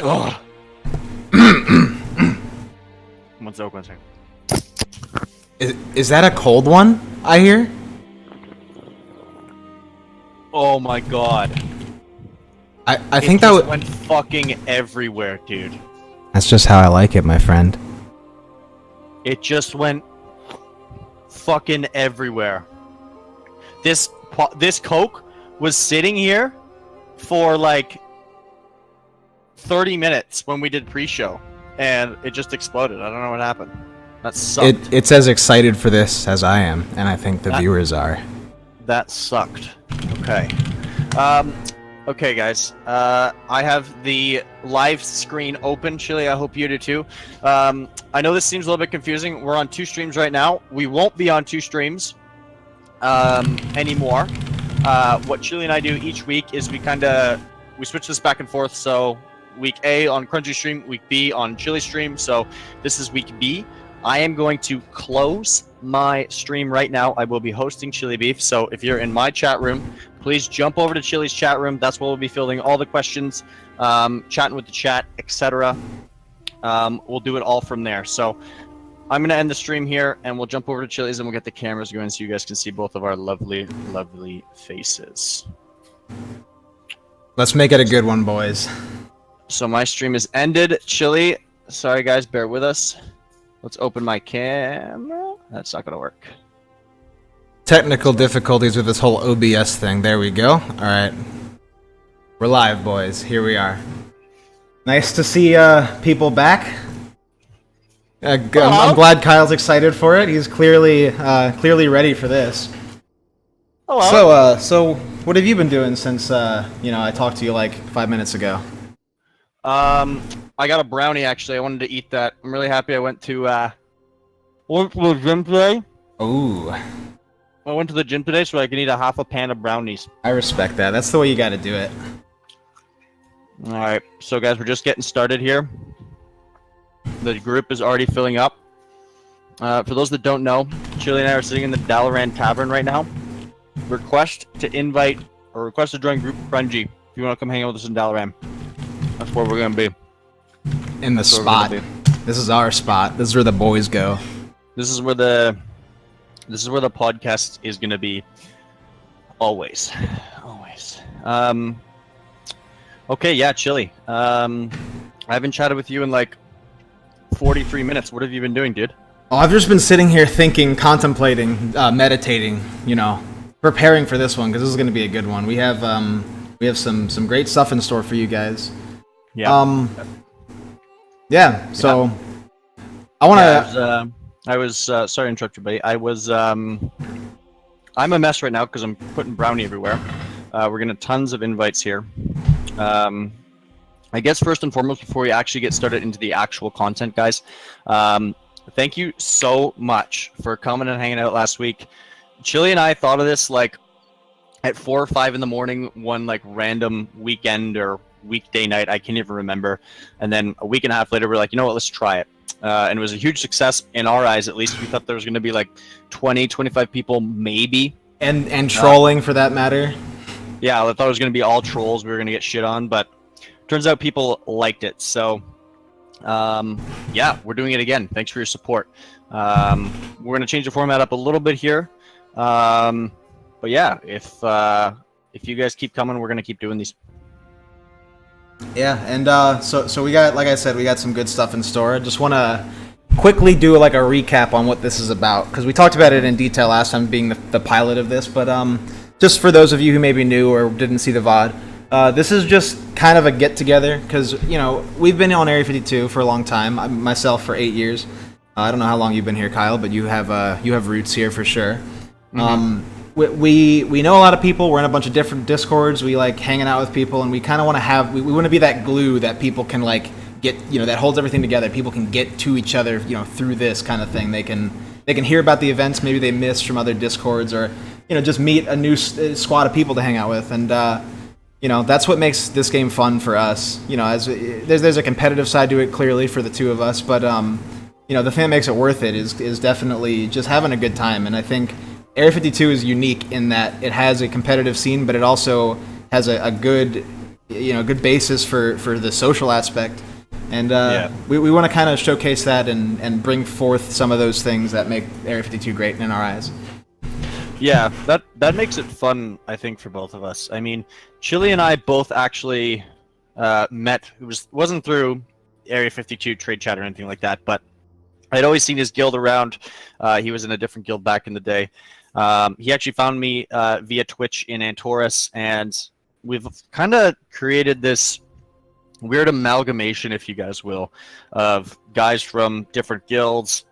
Ugh. One second. Is that a cold one, I hear? Oh my god. I think that went fucking everywhere, dude. That's just how I like it, my friend. It just went fucking everywhere. This Coke was sitting here for like 30 minutes when we did pre-show, and it just exploded. I don't know what happened. That sucked. It's as excited for this as I am, and I think the viewers are. That sucked. Okay. Okay, guys. I have the live screen open. Chili, I hope you do too. I know this seems a little bit confusing. We're on 2 streams right now. We won't be on 2 streams anymore. What Chili and I do each week is we switch this back and forth. So week A on Krungey stream, week B on Chili stream. So this is week B. I am going to close my stream right now. I will be hosting Chillybeef. So if you're in my chat room, please jump over to Chili's chat room. That's where we'll be fielding all the questions, chatting with the chat, etc. We'll do it all from there. So I'm going to end the stream here, and we'll jump over to Chili's, and we'll get the cameras going so you guys can see both of our lovely, lovely faces. Let's make it a good one, boys. So my stream is ended. Chili, sorry guys, bear with us. Let's open my camera. That's not going to work. Technical difficulties with this whole OBS thing. There we go. Alright. We're live, boys. Here we are. Nice to see people back. I'm glad Kyle's excited for it. He's clearly ready for this. Hello. So what have you been doing since I talked to you like 5 minutes ago? I got a brownie actually. I wanted to eat that. I'm really happy I went to the gym today. Ooh. I went to the gym today so I can eat a half a pan of brownies. I respect that. That's the way you got to do it. Alright, so guys, we're just getting started here. The group is already filling up. For those that don't know, Chili and I are sitting in the Dalaran Tavern right now. Request to join Group Krungey if you want to come hang out with us in Dalaran. That's where we're going to be. In the spot. This is our spot. This is where the boys go. This is where the podcast is going to be. Always. Okay, yeah, Chili. I haven't chatted with you in like 43 minutes. What have you been doing, dude? Oh, I've just been sitting here thinking, contemplating, meditating, preparing for this one, because this is going to be a good one. We have some great stuff in store for you guys. Yeah. Yeah, so I want to... I was sorry to interrupt you, buddy. I'm a mess right now because I'm putting brownie everywhere. We're getting tons of invites here. I guess first and foremost, before we actually get started into the actual content, guys, thank you so much for coming and hanging out last week. Chili and I thought of this like at 4 or 5 in the morning, one like random weekend or weekday night, I can't even remember. And then a week and a half later, we're like, you know what, let's try it. And it was a huge success in our eyes, at least. We thought there was going to be like 20, 25 people, maybe. And trolling for that matter. Yeah, I thought it was going to be all trolls. We were going to get shit on, but turns out people liked it. So, yeah, we're doing it again. Thanks for your support. We're going to change the format up a little bit here. But yeah, if you guys keep coming, we're going to keep doing these. Yeah, and so we got, like I said, we got some good stuff in store. I just want to quickly do like a recap on what this is about, because we talked about it in detail last time, being the pilot of this. But just for those of you who maybe knew or didn't see the VOD, this is just kind of a get-together, because, we've been on Area 52 for a long time, myself for 8 years. I don't know how long you've been here, Kyle, but you have roots here for sure. Mm-hmm. We know a lot of people. We're in a bunch of different Discords. We like hanging out with people, and we kind of want to have. We want to be that glue that people can like get. That holds everything together. People can get to each other. Through this kind of thing. They can hear about the events maybe they missed from other Discords, or just meet a new squad of people to hang out with. And that's what makes this game fun for us. As there's a competitive side to it clearly for the two of us, but the thing that makes it worth it is definitely just having a good time. And I think Area 52 is unique in that it has a competitive scene, but it also has a good good basis for the social aspect. And we want to kind of showcase that and bring forth some of those things that make Area 52 great in our eyes. Yeah, that makes it fun, I think, for both of us. I mean, Chili and I both actually met. It wasn't through Area 52 trade chat or anything like that, but I'd always seen his guild around. He was in a different guild back in the day. He actually found me via Twitch in Antorus, and we've kind of created this weird amalgamation, if you guys will, of guys from different guilds,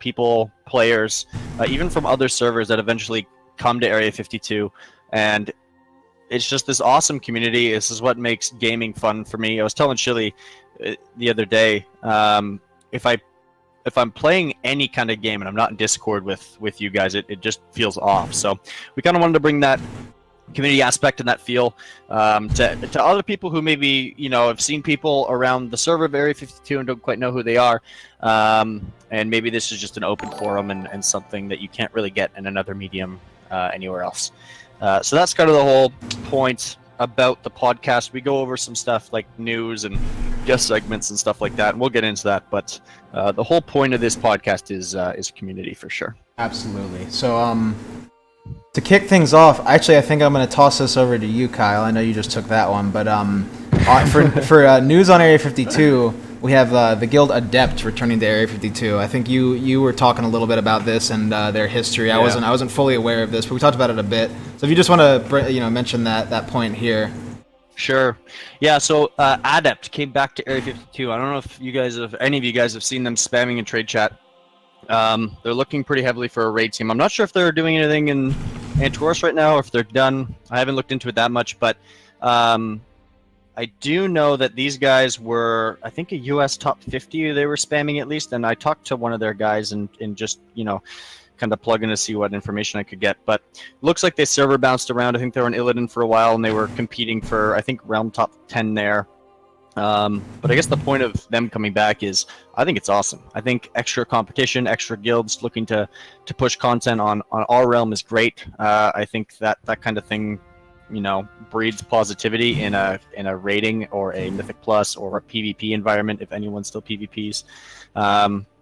players, even from other servers that eventually come to Area 52, and it's just this awesome community. This is what makes gaming fun for me. I was telling Chili the other day, if I'm playing any kind of game and I'm not in Discord with you guys, it just feels off. So we kind of wanted to bring that community aspect and that feel to other people who maybe have seen people around the server of Area 52 and don't quite know who they are, and maybe this is just an open forum and something that you can't really get in another medium anywhere else. So that's kind of the whole point about the podcast. We go over some stuff like news and guest segments and stuff like that, and we'll get into that. But the whole point of this podcast is community for sure. Absolutely. So to kick things off, actually, I think I'm going to toss this over to you, Kyle. I know you just took that one, but for news on Area 52, we have the Guild Adept returning to Area 52. I think you were talking a little bit about this and their history. Yeah. I wasn't fully aware of this, but we talked about it a bit. So if you just want to mention that point here. Sure. Yeah. So Adept came back to Area 52. I don't know if any of you guys have seen them spamming in trade chat. They're looking pretty heavily for a raid team. I'm not sure if they're doing anything in Antorus right now or if they're done. I haven't looked into it that much, but I do know that these guys were, I think, a US top 50 they were spamming at least, and I talked to one of their guys and just, kind of plug in to see what information I could get. But looks like they server bounced around. I think they were in Illidan for a while, and they were competing for, I think, realm top 10 there. But I guess the point of them coming back is, I think it's awesome. I think extra competition, extra guilds looking to push content on our realm is great. I think that kind of thing, breeds positivity in a rating or a Mythic Plus or a PvP environment if anyone still PvPs.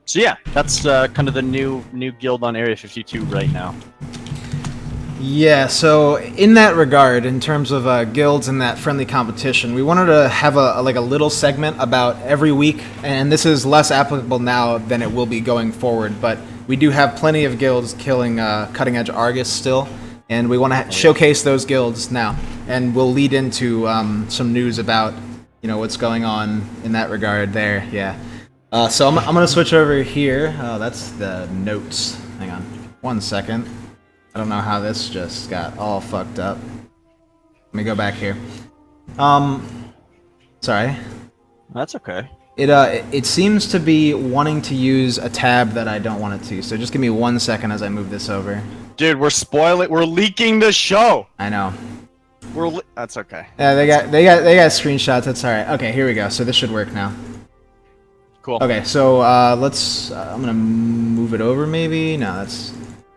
So yeah, that's kind of the new guild on Area 52 right now. Yeah, so in that regard, in terms of guilds and that friendly competition, we wanted to have a little segment about every week, and this is less applicable now than it will be going forward, but we do have plenty of guilds killing Cutting Edge Argus still, and we want to showcase those guilds now, and we'll lead into some news about what's going on in that regard there. Yeah. So I'm going to switch over here. Oh, that's the notes. Hang on 1 second. I don't know how this just got all fucked up. Let me go back here. Sorry. That's okay. It seems to be wanting to use a tab that I don't want it to. So just give me 1 second as I move this over. Dude, we're leaking the show. I know. That's okay. Yeah, they got screenshots. That's all right. Okay, here we go. So this should work now. Cool. Okay, so let's. I'm gonna move it over. Maybe no,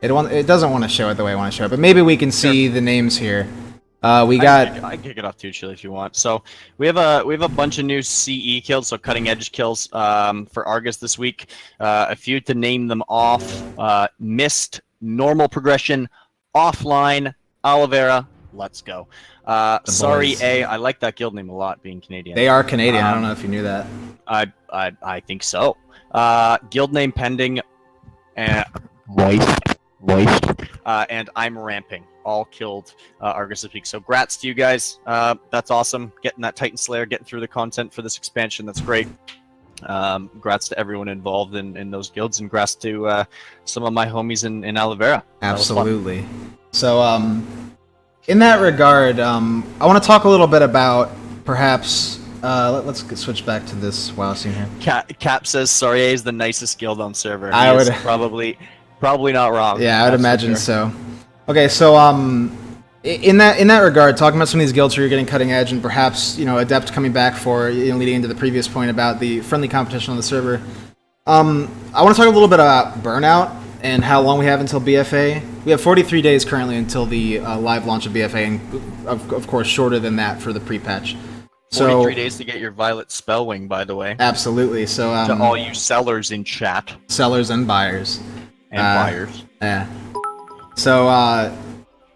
it doesn't want to show it the way I want to show it, but maybe we can see the names here. I can kick it off too, Chili, if you want. So we have a bunch of new CE kills, so cutting edge kills for Argus this week. A few to name them off: Mist, Normal Progression, Offline, Aloe Vera. Let's go. Sorry, A. I like that guild name a lot, being Canadian. They are Canadian. I don't know if you knew that. I think so. Guild name pending. Moist. And I'm ramping. All killed Argus this week. So grats to you guys. That's awesome. Getting that Titan Slayer, getting through the content for this expansion. That's great. Grats to everyone involved in those guilds, and grats to some of my homies in Aloe Vera. Absolutely. So in that regard, I want to talk a little bit about perhaps. Let's switch back to this WoW scene here. Cap says Saurier is the nicest guild on server. I would probably not wrong. Yeah, I would imagine so. Okay, so in that regard, talking about some of these guilds who are getting cutting edge, and perhaps Adept coming back for leading into the previous point about the friendly competition on the server. I want to talk a little bit about Burnout and how long we have until BFA. We have 43 days currently until the live launch of BFA, and of course shorter than that for the pre-patch. So 43 days to get your Violet Spellwing, by the way. Absolutely. So to all you sellers in chat. Sellers and buyers. And buyers. Yeah. So,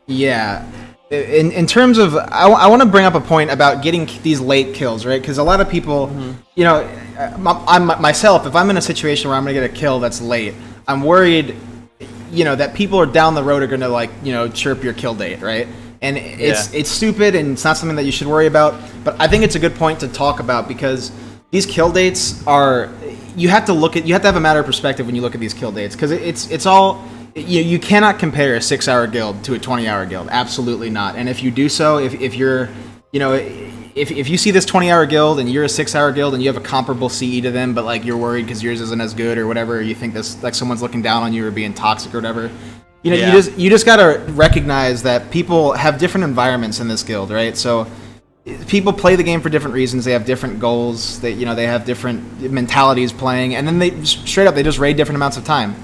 yeah. In terms of, I want to bring up a point about getting these late kills, right? Because a lot of people, you know, myself, if I'm in a situation where I'm going to get a kill that's late, I'm worried, you know, that people are down the road are going to, like, you know, chirp your kill date, right? And it's stupid and it's not something that you should worry about. But I think it's a good point to talk about because these kill dates are, you have to have a matter of perspective when you look at these kill dates because it's all. You cannot compare a 6-hour guild to a 20-hour guild. Absolutely not. And if you do so, if you're, you know, if you see this 20-hour guild and you're a 6-hour guild and you have a comparable CE to them, but like you're worried because yours isn't as good or whatever, or you think this like someone's looking down on you or being toxic or whatever, you know, you just gotta recognize that people have different environments in this guild, right? So people play the game for different reasons. They have different goals. They have different mentalities playing, and then they just raid different amounts of time.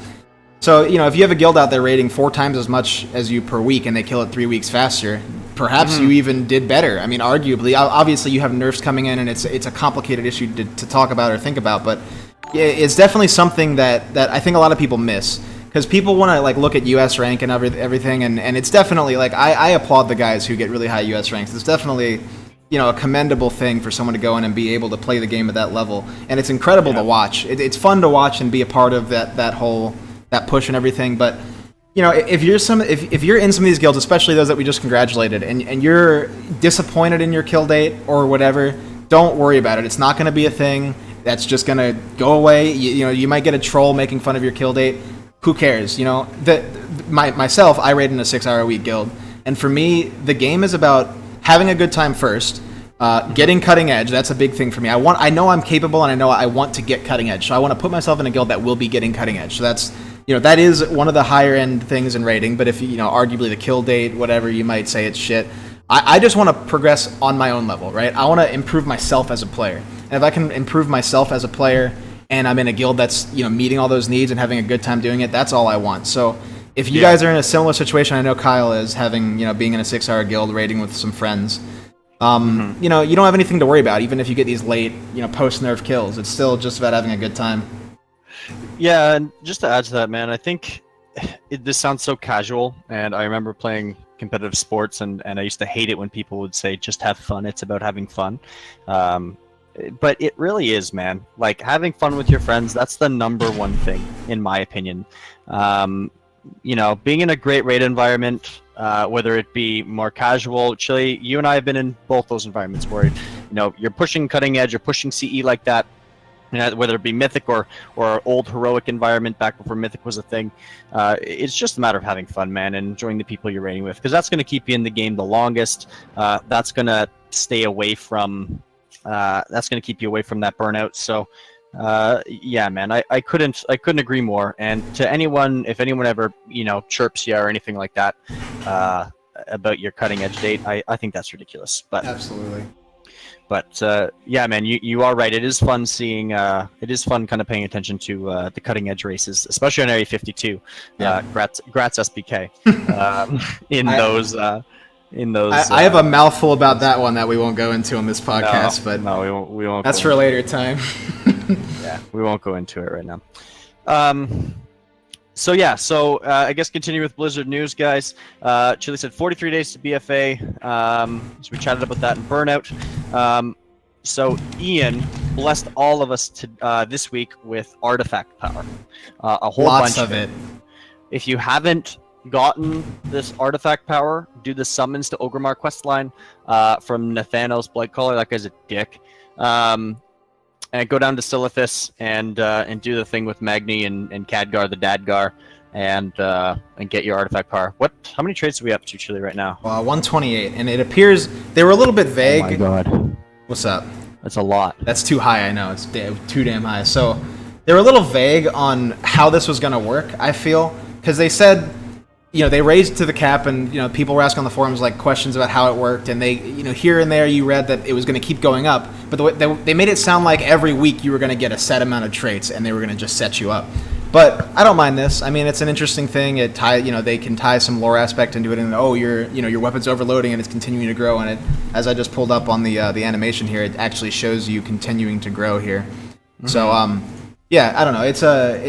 So, you know, if you have a guild out there raiding 4 times as much as you per week and they kill it 3 weeks faster, perhaps you even did better. I mean, arguably, obviously you have nerfs coming in and it's a complicated issue to talk about or think about, but it's definitely something that I think a lot of people miss. Because people want to like look at US rank and everything, and it's definitely, like, I applaud the guys who get really high US ranks. It's definitely, you know, a commendable thing for someone to go in and be able to play the game at that level. And it's incredible to watch. It's fun to watch and be a part of that whole... that push and everything, but you know, if you're in some of these guilds, especially those that we just congratulated, and you're disappointed in your kill date or whatever, don't worry about it. It's not going to be a thing that's just going to go away. You know, you might get a troll making fun of your kill date. Who cares? You know, myself, I raid in a 6-hour-a-week guild, and for me, the game is about having a good time first. Getting cutting edge, that's a big thing for me. I know I'm capable and I know I want to get cutting edge. So I want to put myself in a guild that will be getting cutting edge. So that's, you know, that is one of the higher end things in raiding, but if, you know, arguably the kill date, whatever, you might say it's shit. I just want to progress on my own level, right? I want to improve myself as a player. And if I can improve myself as a player and I'm in a guild that's, you know, meeting all those needs and having a good time doing it, that's all I want. So if you guys are in a similar situation, I know Kyle is having, you know, being in a 6-hour guild raiding with some friends, you know, you don't have anything to worry about, even if you get these late, you know, post-nerf kills. It's still just about having a good time. Yeah, and just to add to that, man, I think this sounds so casual, and I remember playing competitive sports, and I used to hate it when people would say, just have fun, it's about having fun. But it really is, man. Like, having fun with your friends, that's the #1 thing, in my opinion. You know, being in a great raid environment, whether it be more casual, Chili, you and I have been in both those environments where, you know, you're pushing cutting edge, you're pushing CE like that, you know, whether it be Mythic or old heroic environment back before Mythic was a thing. It's just a matter of having fun, man, and enjoying the people you're raiding with, because that's going to keep you in the game the longest. That's going to stay away from that's going to keep you away from that burnout. So yeah, man, I couldn't agree more. And to anyone, if anyone ever, you know, chirps you or anything like that about your cutting edge date, I think that's ridiculous. But absolutely. But yeah, man, you are right. It is fun seeing. It is fun kind of paying attention to the cutting edge races, especially on A52. Yeah. Grats SBK. In those. I have a mouthful about that one that we won't go into on this podcast, but no, we won't. That's for a later time. Yeah, we won't go into it right now. So yeah, I guess continue with Blizzard news, guys. Chili said 43 days to BFA. So we chatted about that in Burnout. So Ian blessed all of us to this week with artifact power. A whole Lots bunch of it. If you haven't gotten this artifact power, do the summons to Ogrimmar questline from Nathanos Blightcaller. That guy's a dick. And go down to Silithus and do the thing with Magni and Khadgar the Dadgar and get your artifact power. How many trades are we up to, Chili, right now? 128, and it appears they were a little bit vague. Oh my god. What's up? That's a lot. That's too high, I know. It's too damn high. So they were a little vague on how this was going to work, I feel, because they said, you know, they raised to the cap, and, you know, people were asking on the forums like questions about how it worked, and they, you know, here and there you read that it was going to keep going up, but they made it sound like every week you were going to get a set amount of traits and they were going to just set you up. But I don't mind this. I mean, it's an interesting thing. They can tie some lore aspect into it, and your weapon's overloading and it's continuing to grow. And it, as I just pulled up on the animation here, it actually shows you continuing to grow here. Mm-hmm. So yeah, I don't know. It's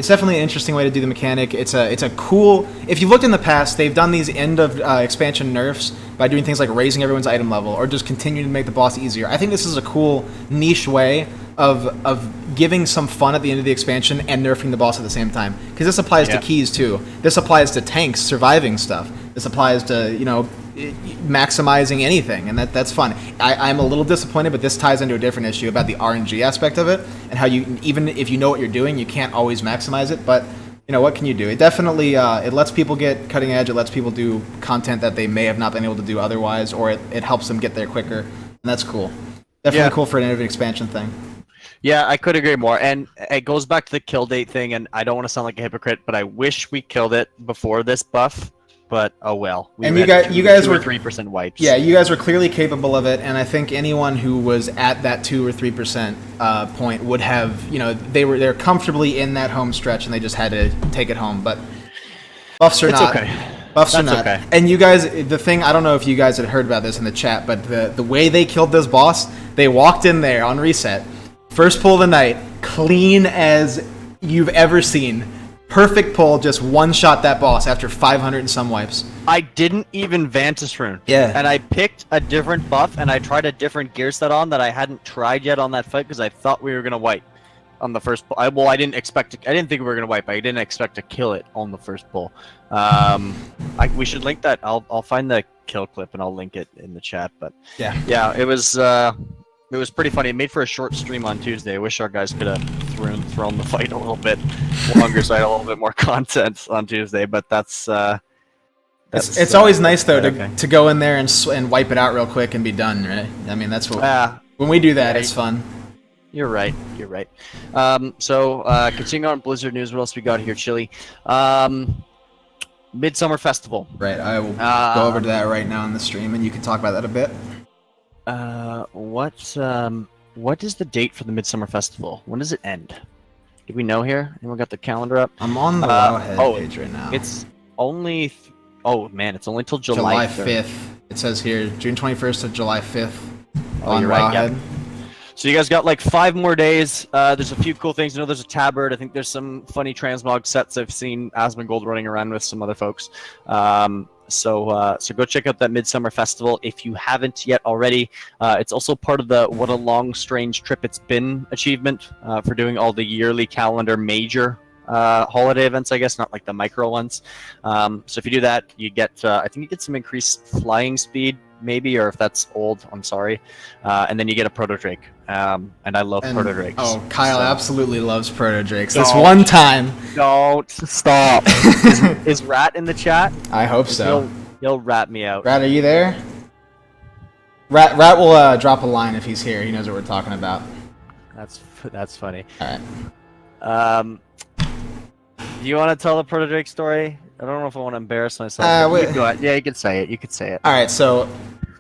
definitely an interesting way to do the mechanic. It's a cool. If you've looked in the past, they've done these end of expansion nerfs by doing things like raising everyone's item level or just continuing to make the boss easier. I think this is a cool niche way of giving some fun at the end of the expansion and nerfing the boss at the same time. Because this applies to keys too. This applies to tanks surviving stuff. This applies to maximizing anything, and that's fun. I'm a little disappointed, but this ties into a different issue about the RNG aspect of it and how you, even if you know what you're doing, you can't always maximize it. But what can you do? It definitely it lets people get cutting edge. It lets people do content that they may have not been able to do otherwise, or it helps them get there quicker, and that's cool. Definitely cool for an expansion thing. Yeah, I could agree more. And it goes back to the kill date thing, and I don't want to sound like a hypocrite, but I wish we killed it before this buff. But oh well. And you guys were 3% wipes. Yeah, you guys were clearly capable of it, and I think anyone who was at that 2 or 3% point would have, they're comfortably in that home stretch, and they just had to take it home. But buffs are not. Okay. Buffs are not. Okay. And you guys, the thing, I don't know if you guys had heard about this in the chat, but the way they killed this boss, they walked in there on reset, first pull of the night, clean as you've ever seen. Perfect pull, just one-shot that boss after 500 and some wipes. I didn't even Vantis Rune. Yeah. And I picked a different buff, and I tried a different gear set on that I hadn't tried yet on that fight because I thought we were going to wipe on the first pull. I didn't think we were going to wipe. I didn't expect to kill it on the first pull. We should link that. I'll find the kill clip, and I'll link it in the chat. But yeah, it was pretty funny. It made for a short stream on Tuesday. I wish our guys could have thrown the fight a little bit longer, so I had a little bit more content on Tuesday. But that's it's always nice though to go in there and wipe it out real quick and be done, right? I mean, that's what when we do that, it's fun. You're right. So continuing on Blizzard news, what else we got here, Chili? Midsummer Festival. Right. I will go over to that right now on the stream, and you can talk about that a bit. What is the date for the Midsummer Festival? When does it end? Do we know here? Anyone got the calendar up? I'm on the Wowhead page right now. It's only it's only till July 5th. It says here June 21st to July 5th on you're Wowhead. Right, yeah. So you guys got like 5 more days. There's a few cool things. There's a tabard. I think there's some funny transmog sets I've seen Asmongold running around with some other folks. So go check out that Midsummer Festival if you haven't yet already. It's also part of the What a Long Strange Trip It's Been achievement for doing all the yearly calendar major holiday events, I guess, not like the micro ones. So if you do that, you get I think you get some increased flying speed, maybe, or if that's old, I'm sorry. And then you get a Proto Drake. And I love Proto Drakes. Oh, Kyle absolutely loves Proto Drakes. This one time. Don't stop. Is Rat in the chat? I hope so. He'll rat me out. Rat, are you there? Rat will drop a line if he's here. He knows what we're talking about. That's funny. All right. Do you want to tell the Proto Drake story? I don't know if I want to embarrass myself. You go ahead. Yeah, you can say it. All right. So,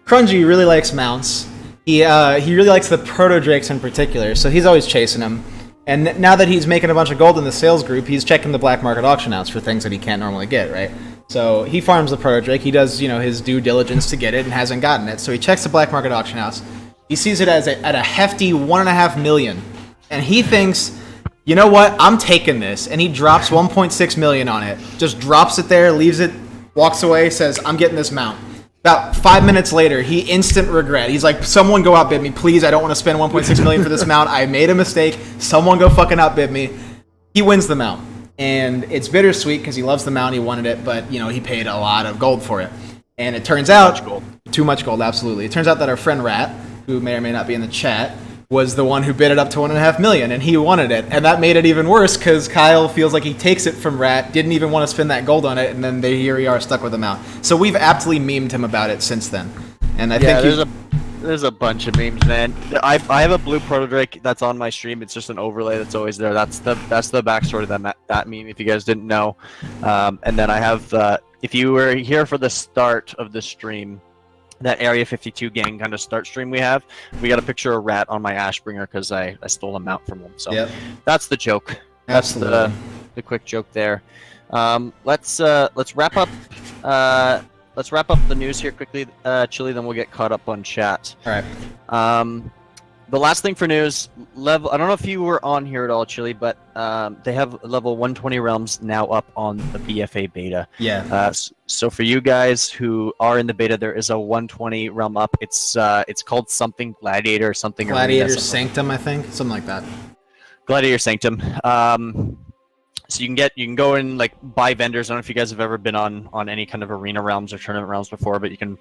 Krungey really likes mounts. He really likes the Proto Drakes in particular. So he's always chasing them. And now that he's making a bunch of gold in the sales group, he's checking the black market auction house for things that he can't normally get, right? So he farms the Proto Drake. He does, his due diligence to get it and hasn't gotten it. So he checks the black market auction house. He sees it at a hefty $1.5 million, and he thinks, you know what? I'm taking this. And he drops $1.6 million on it. Just drops it there, leaves it, walks away, says, I'm getting this mount. About 5 minutes later, he instant regret. He's like, someone go outbid me, please. I don't want to spend $1.6 million for this mount. I made a mistake. Someone go fucking outbid me. He wins the mount. And it's bittersweet because he loves the mount. He wanted it, but, he paid a lot of gold for it. And it turns out... Too much gold, absolutely. It turns out that our friend Rat, who may or may not be in the chat, was the one who bid it up to $1.5 million, and he wanted it. And that made it even worse because Kyle feels like he takes it from Rat, didn't even want to spend that gold on it, and then here we are stuck with him out. So we've aptly memed him about it since then. And I think there's a bunch of memes, man. I have a blue Proto Drake that's on my stream. It's just an overlay that's always there. That's the backstory to that meme, if you guys didn't know. And then I have if you were here for the start of the stream, that Area 52 gang kind of start stream we got a picture of Rat on my Ashbringer because I stole a mount from him. So that's the joke. Absolutely. the quick joke there. Let's wrap up. Let's wrap up the news here quickly, Chili. Then we'll get caught up on chat. All right. The last thing for news, level. I don't know if you were on here at all, Chili, but they have level 120 realms now up on the BFA beta. Yeah. So for you guys who are in the beta, there is a 120 realm up. It's called something Gladiator, something Gladiator Arena, Sanctum, I think, something like that. Gladiator Sanctum. So you can go and like buy vendors. I don't know if you guys have ever been on any kind of arena realms or tournament realms before, but you can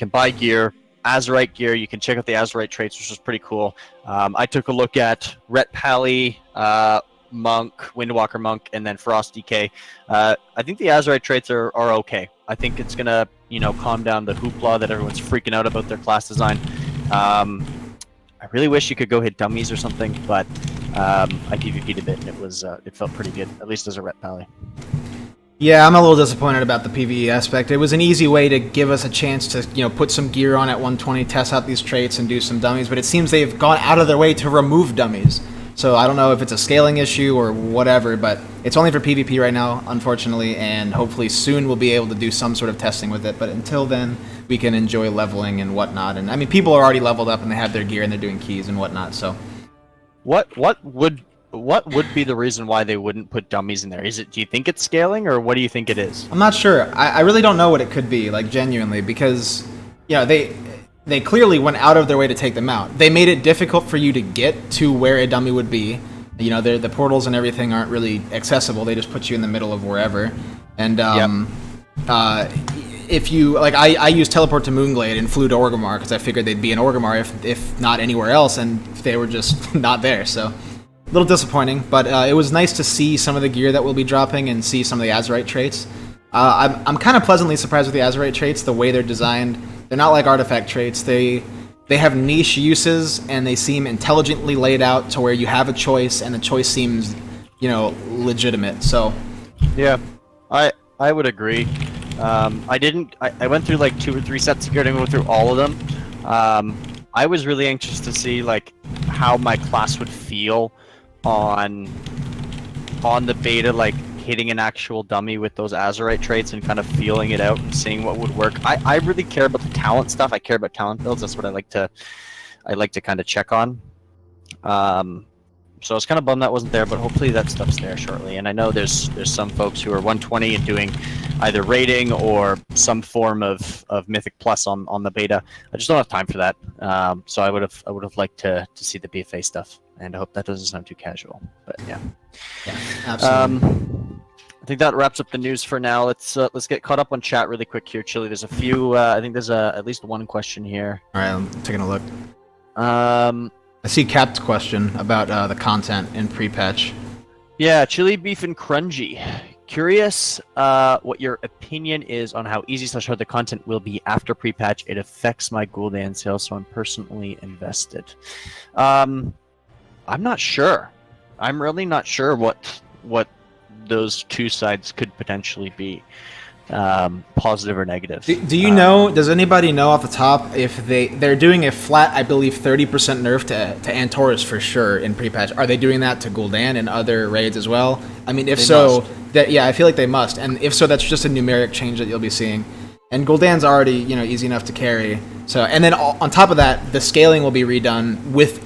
buy gear. Azurite gear. You can check out the Azurite traits, which is pretty cool. I took a look at Ret Pally, Monk, Windwalker Monk, and then Frost DK. I think the Azurite traits are okay. I think it's gonna calm down the hoopla that everyone's freaking out about their class design. I really wish you could go hit dummies or something, but I PvP'd a bit and it felt pretty good, at least as a Ret Pally. Yeah, I'm a little disappointed about the PvE aspect. It was an easy way to give us a chance to, put some gear on at 120, test out these traits, and do some dummies, but it seems they've gone out of their way to remove dummies. So I don't know if it's a scaling issue or whatever, but it's only for PvP right now, unfortunately, and hopefully soon we'll be able to do some sort of testing with it, but until then, we can enjoy leveling and whatnot. And I mean, people are already leveled up and they have their gear and they're doing keys and whatnot, so... What would be the reason why they wouldn't put dummies in there? Do you think it's scaling, or what do you think it is? I'm not sure. I really don't know what it could be, like, genuinely, because, they clearly went out of their way to take them out. They made it difficult for you to get to where a dummy would be. The portals and everything aren't really accessible. They just put you in the middle of wherever. And, if you, like, I used teleport to Moonglade and flew to Orgrimmar because I figured they'd be in Orgrimmar if not anywhere else, and they were just not there, so... A little disappointing, but it was nice to see some of the gear that we'll be dropping and see some of the Azurite traits. I'm kind of pleasantly surprised with the Azurite traits, the way they're designed. They're not like artifact traits. They have niche uses, and they seem intelligently laid out to where you have a choice, and the choice seems, legitimate. So, yeah, I would agree. I went through like 2 or 3 sets of gear. I didn't go through all of them. I was really anxious to see like how my class would feel on the beta, like hitting an actual dummy with those Azurite traits and kind of feeling it out and seeing what would work. I really care about the talent stuff. I care about talent builds. That's what I like to kind of check on. So I was kind of bummed that wasn't there, but hopefully that stuff's there shortly. And I know there's some folks who are 120 and doing either raiding or some form of Mythic Plus on the beta. I just don't have time for that. So I would have liked to see the BFA stuff, and I hope that doesn't sound too casual. But yeah, absolutely. I think that wraps up the news for now. Let's get caught up on chat really quick here, Chili. There's a few. I think there's at least one question here. All right, I'm taking a look. I see Cap's question about the content in pre-patch. Yeah, Chillybeef and Krungey. Curious what your opinion is on how easy/hard the content will be after pre-patch. It affects my Gul'dan sales, so I'm personally invested. I'm not sure. I'm really not sure what those two sides could potentially be. Positive or negative. Do you know, does anybody know off the top if they're doing a flat, I believe, 30% nerf to Antorus for sure in pre-patch? Are they doing that to Gul'dan and other raids as well? I mean, if so, yeah, I feel like they must. And if so, that's just a numeric change that you'll be seeing. And Gul'dan's already, easy enough to carry. So, and then on top of that, the scaling will be redone with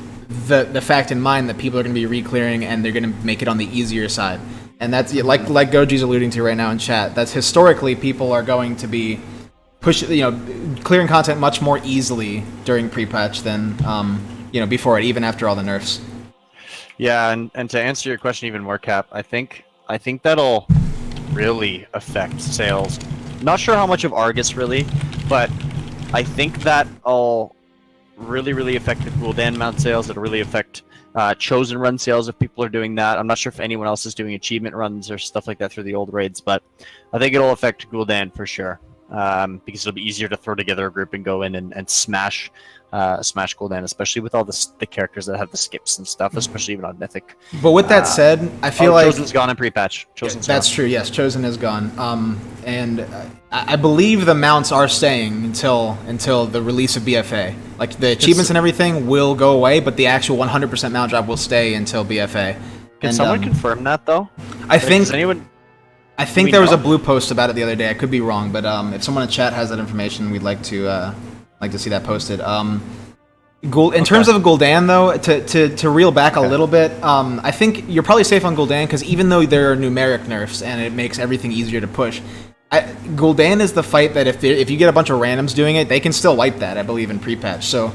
the fact in mind that people are going to be re-clearing and they're going to make it on the easier side. And that's like Goji's alluding to right now in chat. That's historically people are going to be clearing content much more easily during pre-patch than before it, even after all the nerfs. Yeah, and to answer your question even more, Cap, I think that'll really affect sales. Not sure how much of Argus really, but I think that'll really affect the Gul'dan mount sales. It'll really affect Chosen run sales if people are doing that. I'm not sure if anyone else is doing achievement runs or stuff like that through the old raids, but I think it'll affect Gul'dan for sure, because it'll be easier to throw together a group and go in and smash Gul'dan, especially with all the characters that have the skips and stuff, especially even on Mythic. But with that said, I feel like Chosen's gone in pre-patch. That's true. Yes, Chosen is gone. And I believe the mounts are staying until the release of BFA. Like the achievements and everything will go away, but the actual 100% mount drop will stay until BFA. Can someone confirm that though? I think Does anyone? I think there was a blue post about it the other day. I could be wrong, but if someone in chat has that information, we'd like to see that posted. In terms of Gul'dan, though, to reel back a little bit, I think you're probably safe on Gul'dan because even though there are numeric nerfs and it makes everything easier to push, Gul'dan is the fight that if you get a bunch of randoms doing it, they can still wipe that, I believe, in pre-patch. So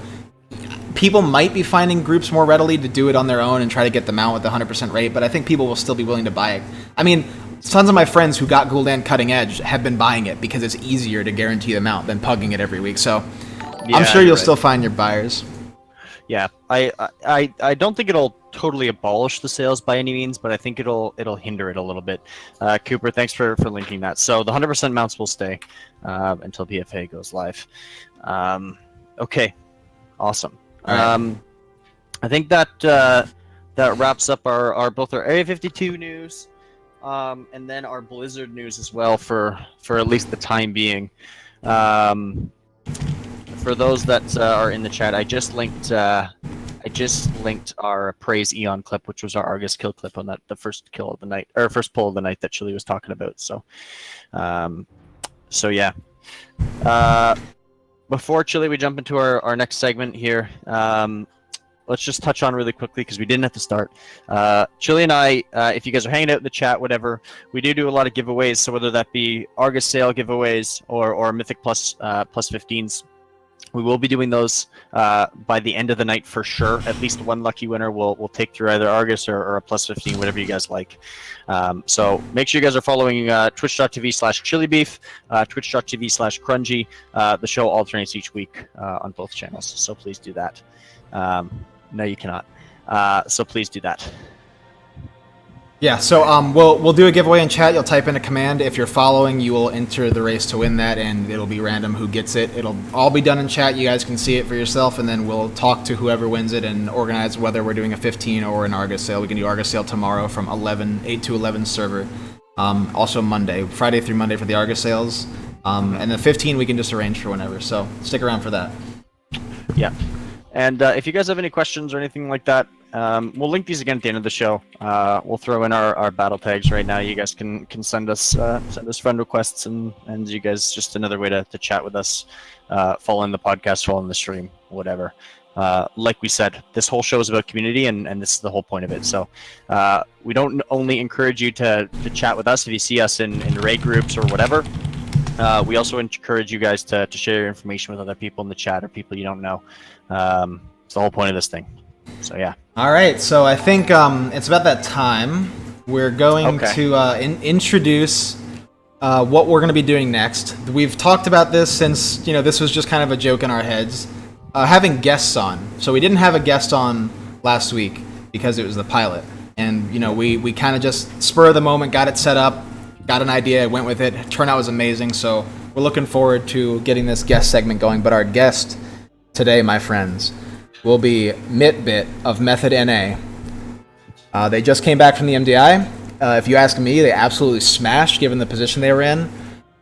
people might be finding groups more readily to do it on their own and try to get them out with the 100% rate, but I think people will still be willing to buy it. I mean, tons of my friends who got Gul'dan Cutting Edge have been buying it because it's easier to guarantee them out than pugging it every week. So I'm sure you'll still find your buyers. Yeah, I don't think it'll totally abolish the sales by any means, but I think it'll hinder it a little bit. Cooper, thanks for linking that. So the 100% mounts will stay until PFA goes live. Okay, awesome. Right. I think that wraps up our both our Area 52 news and then our Blizzard news as well for at least the time being. For those that are in the chat, I just linked our Praise Eon clip, which was our Argus kill clip on the first kill of the night, or first pull of the night that Chili was talking about. So, yeah. Before Chili, we jump into our next segment here. Let's just touch on really quickly because we didn't at the start. Chili and I, if you guys are hanging out in the chat, whatever, we do a lot of giveaways. So whether that be Argus sale giveaways or Mythic plus 15s. We will be doing those by the end of the night for sure. At least one lucky winner will take through either Argus or a plus 15, whatever you guys like. So make sure you guys are following twitch.tv/chillybeef, twitch.tv/Krungey. The show alternates each week on both channels, so please do that. No, you cannot. So please do that. Yeah, so we'll do a giveaway in chat. You'll type in a command. If you're following, you will enter the race to win that, and it'll be random who gets it. It'll all be done in chat. You guys can see it for yourself, and then we'll talk to whoever wins it and organize whether we're doing a 15 or an Argus sale. We can do Argus sale tomorrow from 8 to 11 server. Also Monday, Friday through Monday for the Argus sales. And the 15 we can just arrange for whenever, so stick around for that. Yeah. And if you guys have any questions or anything like that, we'll link these again at the end of the show. We'll throw in our battle tags right now. You guys can send us friend requests, and you guys just another way to chat with us, following the podcast, following the stream, whatever. Like we said, this whole show is about community, and this is the whole point of it. So we don't only encourage you to chat with us if you see us in raid groups or whatever. We also encourage you guys to share your information with other people in the chat or people you don't know. It's the whole point of this thing. So yeah. All right, so I think it's about that time. We're going to introduce what we're going to be doing next. We've talked about this since this was just kind of a joke in our heads. Having guests on. So we didn't have a guest on last week because it was the pilot, and we kind of just spur of the moment got it set up, got an idea, went with it. Turnout was amazing. So we're looking forward to getting this guest segment going. But our guest today, my friends, will be Mittbitt of Method NA. They just came back from the MDI. If you ask me, they absolutely smashed given the position they were in.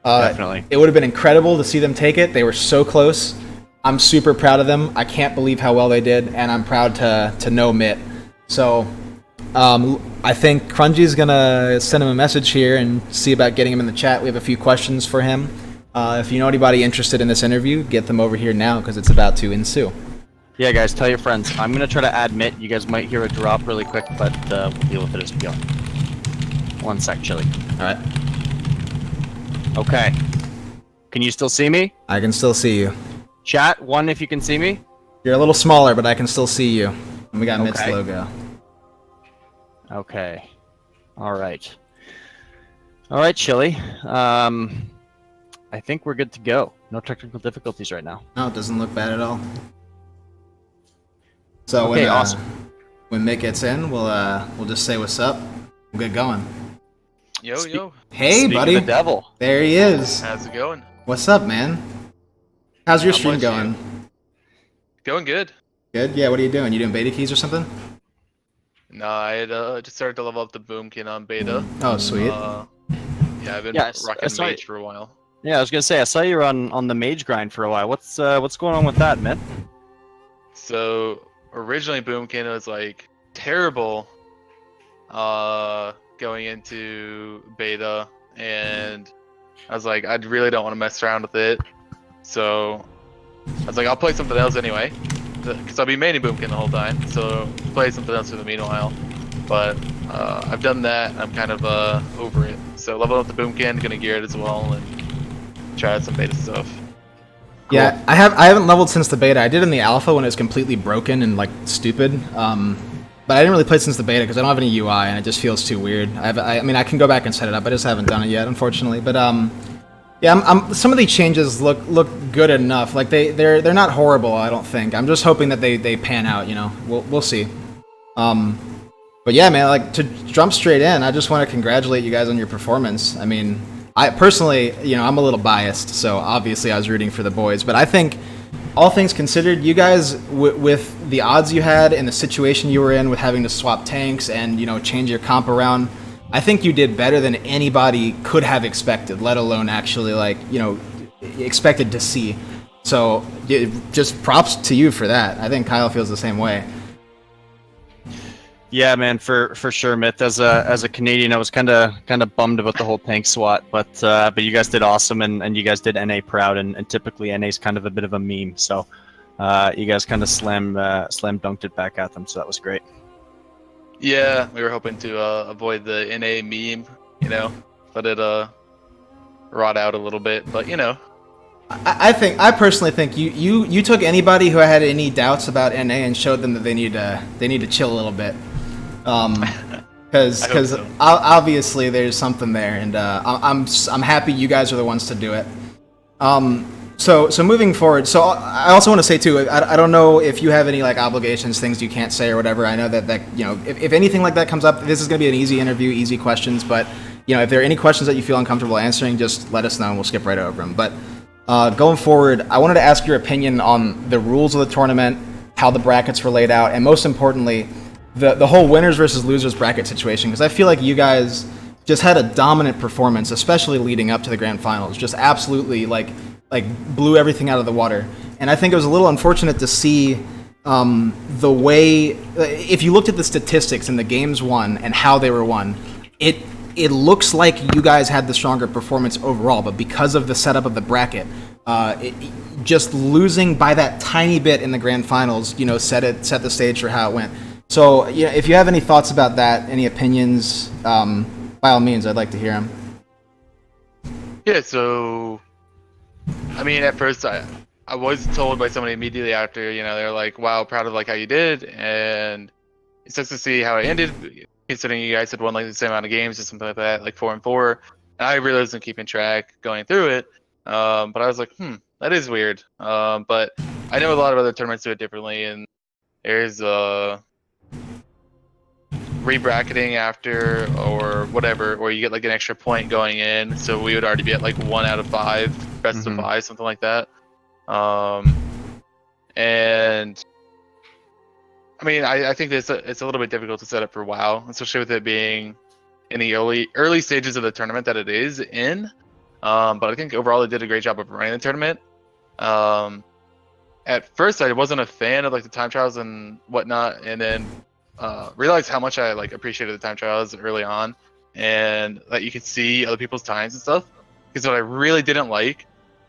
Definitely. It would have been incredible to see them take it. They were so close. I'm super proud of them. I can't believe how well they did, and I'm proud to know Mitt. So I think Krungey's going to send him a message here and see about getting him in the chat. We have a few questions for him. If you know anybody interested in this interview, get them over here now because it's about to ensue. Yeah, guys, tell your friends. I'm going to try to add Mitt. You guys might hear a drop really quick, but we'll deal with it as we go. One sec, Chili. All right. Okay. Can you still see me? I can still see you. Chat, one if you can see me. You're a little smaller, but I can still see you. And we got Mitt's logo. Okay. All right. All right, Chili. I think we're good to go. No technical difficulties right now. No, it doesn't look bad at all. So okay, awesome. When Mitt gets in, we'll just say what's up. We'll get going. Yo. Hey, buddy. The devil. There he is. How's it going? What's up, man? How's your stream going? Going good. Good? Yeah, what are you doing? You doing beta keys or something? No, I had just started to level up the Boomkin on beta. Oh, sweet. Yeah, I've been rocking Mage for a while. Yeah, I was gonna say I saw you on the Mage grind for a while. What's going on with that, Mitt? So originally Boomkin was like terrible. going into beta, and I was like, I really don't want to mess around with it. So I was like, I'll play something else anyway, because I'll be maining Boomkin the whole time. So play something else for the meanwhile. But I've done that, and I'm kind of over it. So level up the Boomkin, gonna gear it as well, and try out some beta stuff. Cool. Yeah, I haven't leveled since the beta. I did in the alpha when it was completely broken and like stupid. But I didn't really play since the beta because I don't have any UI and it just feels too weird. I mean, I can go back and set it up. I just haven't done it yet, unfortunately. But yeah, some of these changes look good enough. Like they're not horrible. I don't think. I'm just hoping that they pan out. You know, we'll see. But yeah, man, like to jump straight in, I just want to congratulate you guys on your performance. I mean, I personally, you know, I'm a little biased, so obviously I was rooting for the boys. But I think, all things considered, you guys, with the odds you had and the situation you were in with having to swap tanks and, you know, change your comp around, I think you did better than anybody could have expected, let alone actually, like, you know, expected to see. So just props to you for that. I think Kyle feels the same way. Yeah, man, for sure, Myth. As a Canadian, I was kind of bummed about the whole tank SWAT, but you guys did awesome, and you guys did NA proud, and typically NA's kind of a bit of a meme, so you guys kind of slam dunked it back at them, so that was great. Yeah, we were hoping to avoid the NA meme, you know, let it rot out a little bit, but you know. I personally think you took anybody who had any doubts about NA and showed them that they need to chill a little bit. Because so. Obviously there's something there, and I'm happy you guys are the ones to do it. So moving forward, so I also want to say too, I don't know if you have any like obligations, things you can't say or whatever. I know that you know, if anything like that comes up, this is gonna be an easy interview, easy questions. But you know, if there are any questions that you feel uncomfortable answering, just let us know and we'll skip right over them. But going forward, I wanted to ask your opinion on the rules of the tournament, how the brackets were laid out, and most importantly, the whole winners versus losers bracket situation, because I feel like you guys just had a dominant performance, especially leading up to the grand finals. Just absolutely like blew everything out of the water. And I think it was a little unfortunate to see the way, if you looked at the statistics in the games won and how they were won, it looks like you guys had the stronger performance overall, but because of the setup of the bracket, just losing by that tiny bit in the grand finals, you know, set the stage for how it went. So, yeah, if you have any thoughts about that, any opinions, by all means, I'd like to hear them. Yeah, so, I mean, at first, I was told by somebody immediately after, you know, they're like, wow, proud of like how you did, and it sucks to see how it ended, considering you guys had won like the same amount of games or something like that, like 4-4. And I really wasn't keeping track going through it, but I was like, that is weird. But I know a lot of other tournaments do it differently, and there's re-bracketing after or whatever, or you get like an extra point going in. So we would already be at like 1 out of 5, best of 5, something like that. And I mean, I think it's a little bit difficult to set up for WoW, especially with it being in the early stages of the tournament that it is in. But I think overall it did a great job of running the tournament. At first, I wasn't a fan of like the time trials and whatnot, and then realized how much I like appreciated the time trials early on, and that you could see other people's times and stuff. Because what I really didn't like,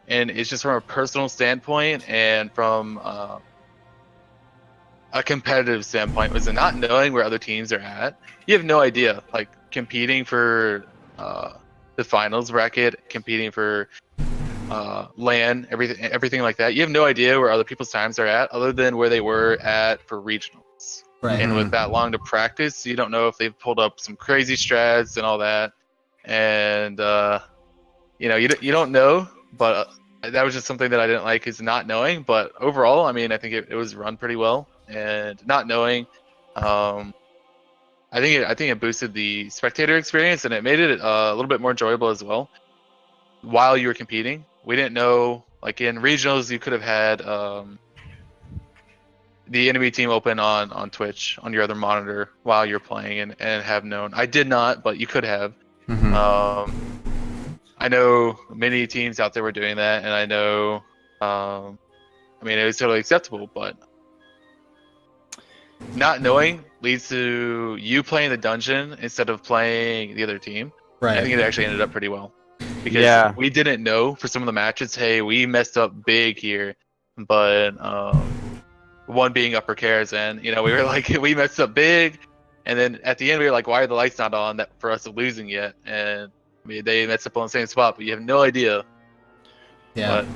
and it's just from a personal standpoint and from a competitive standpoint, was not knowing where other teams are at. You have no idea, like competing for the finals bracket, competing for LAN, everything like that. You have no idea where other people's times are at, other than where they were at for regionals. Right. And with that long to practice, you don't know if they've pulled up some crazy strats and all that. And you know, you don't know, but that was just something that I didn't like, is not knowing. But overall, I mean, I think it was run pretty well, and not knowing, I think it boosted the spectator experience, and it made it a little bit more enjoyable as well. While you were competing, we didn't know, like in regionals, you could have had the enemy team open on Twitch on your other monitor while you're playing, and have known. I did not, but you could have. I know many teams out there were doing that, and I know, I mean, it was totally acceptable, but not knowing leads to you playing the dungeon instead of playing the other team. Right. I think it actually ended up pretty well because Yeah. we didn't know for some of the matches. Hey, we messed up big here, but one being upper cares, and we were like, we messed up big, and then at the end we were like, why are the lights not on that for us losing yet? And I mean, they messed up on the same spot, but you have no idea. Yeah. But,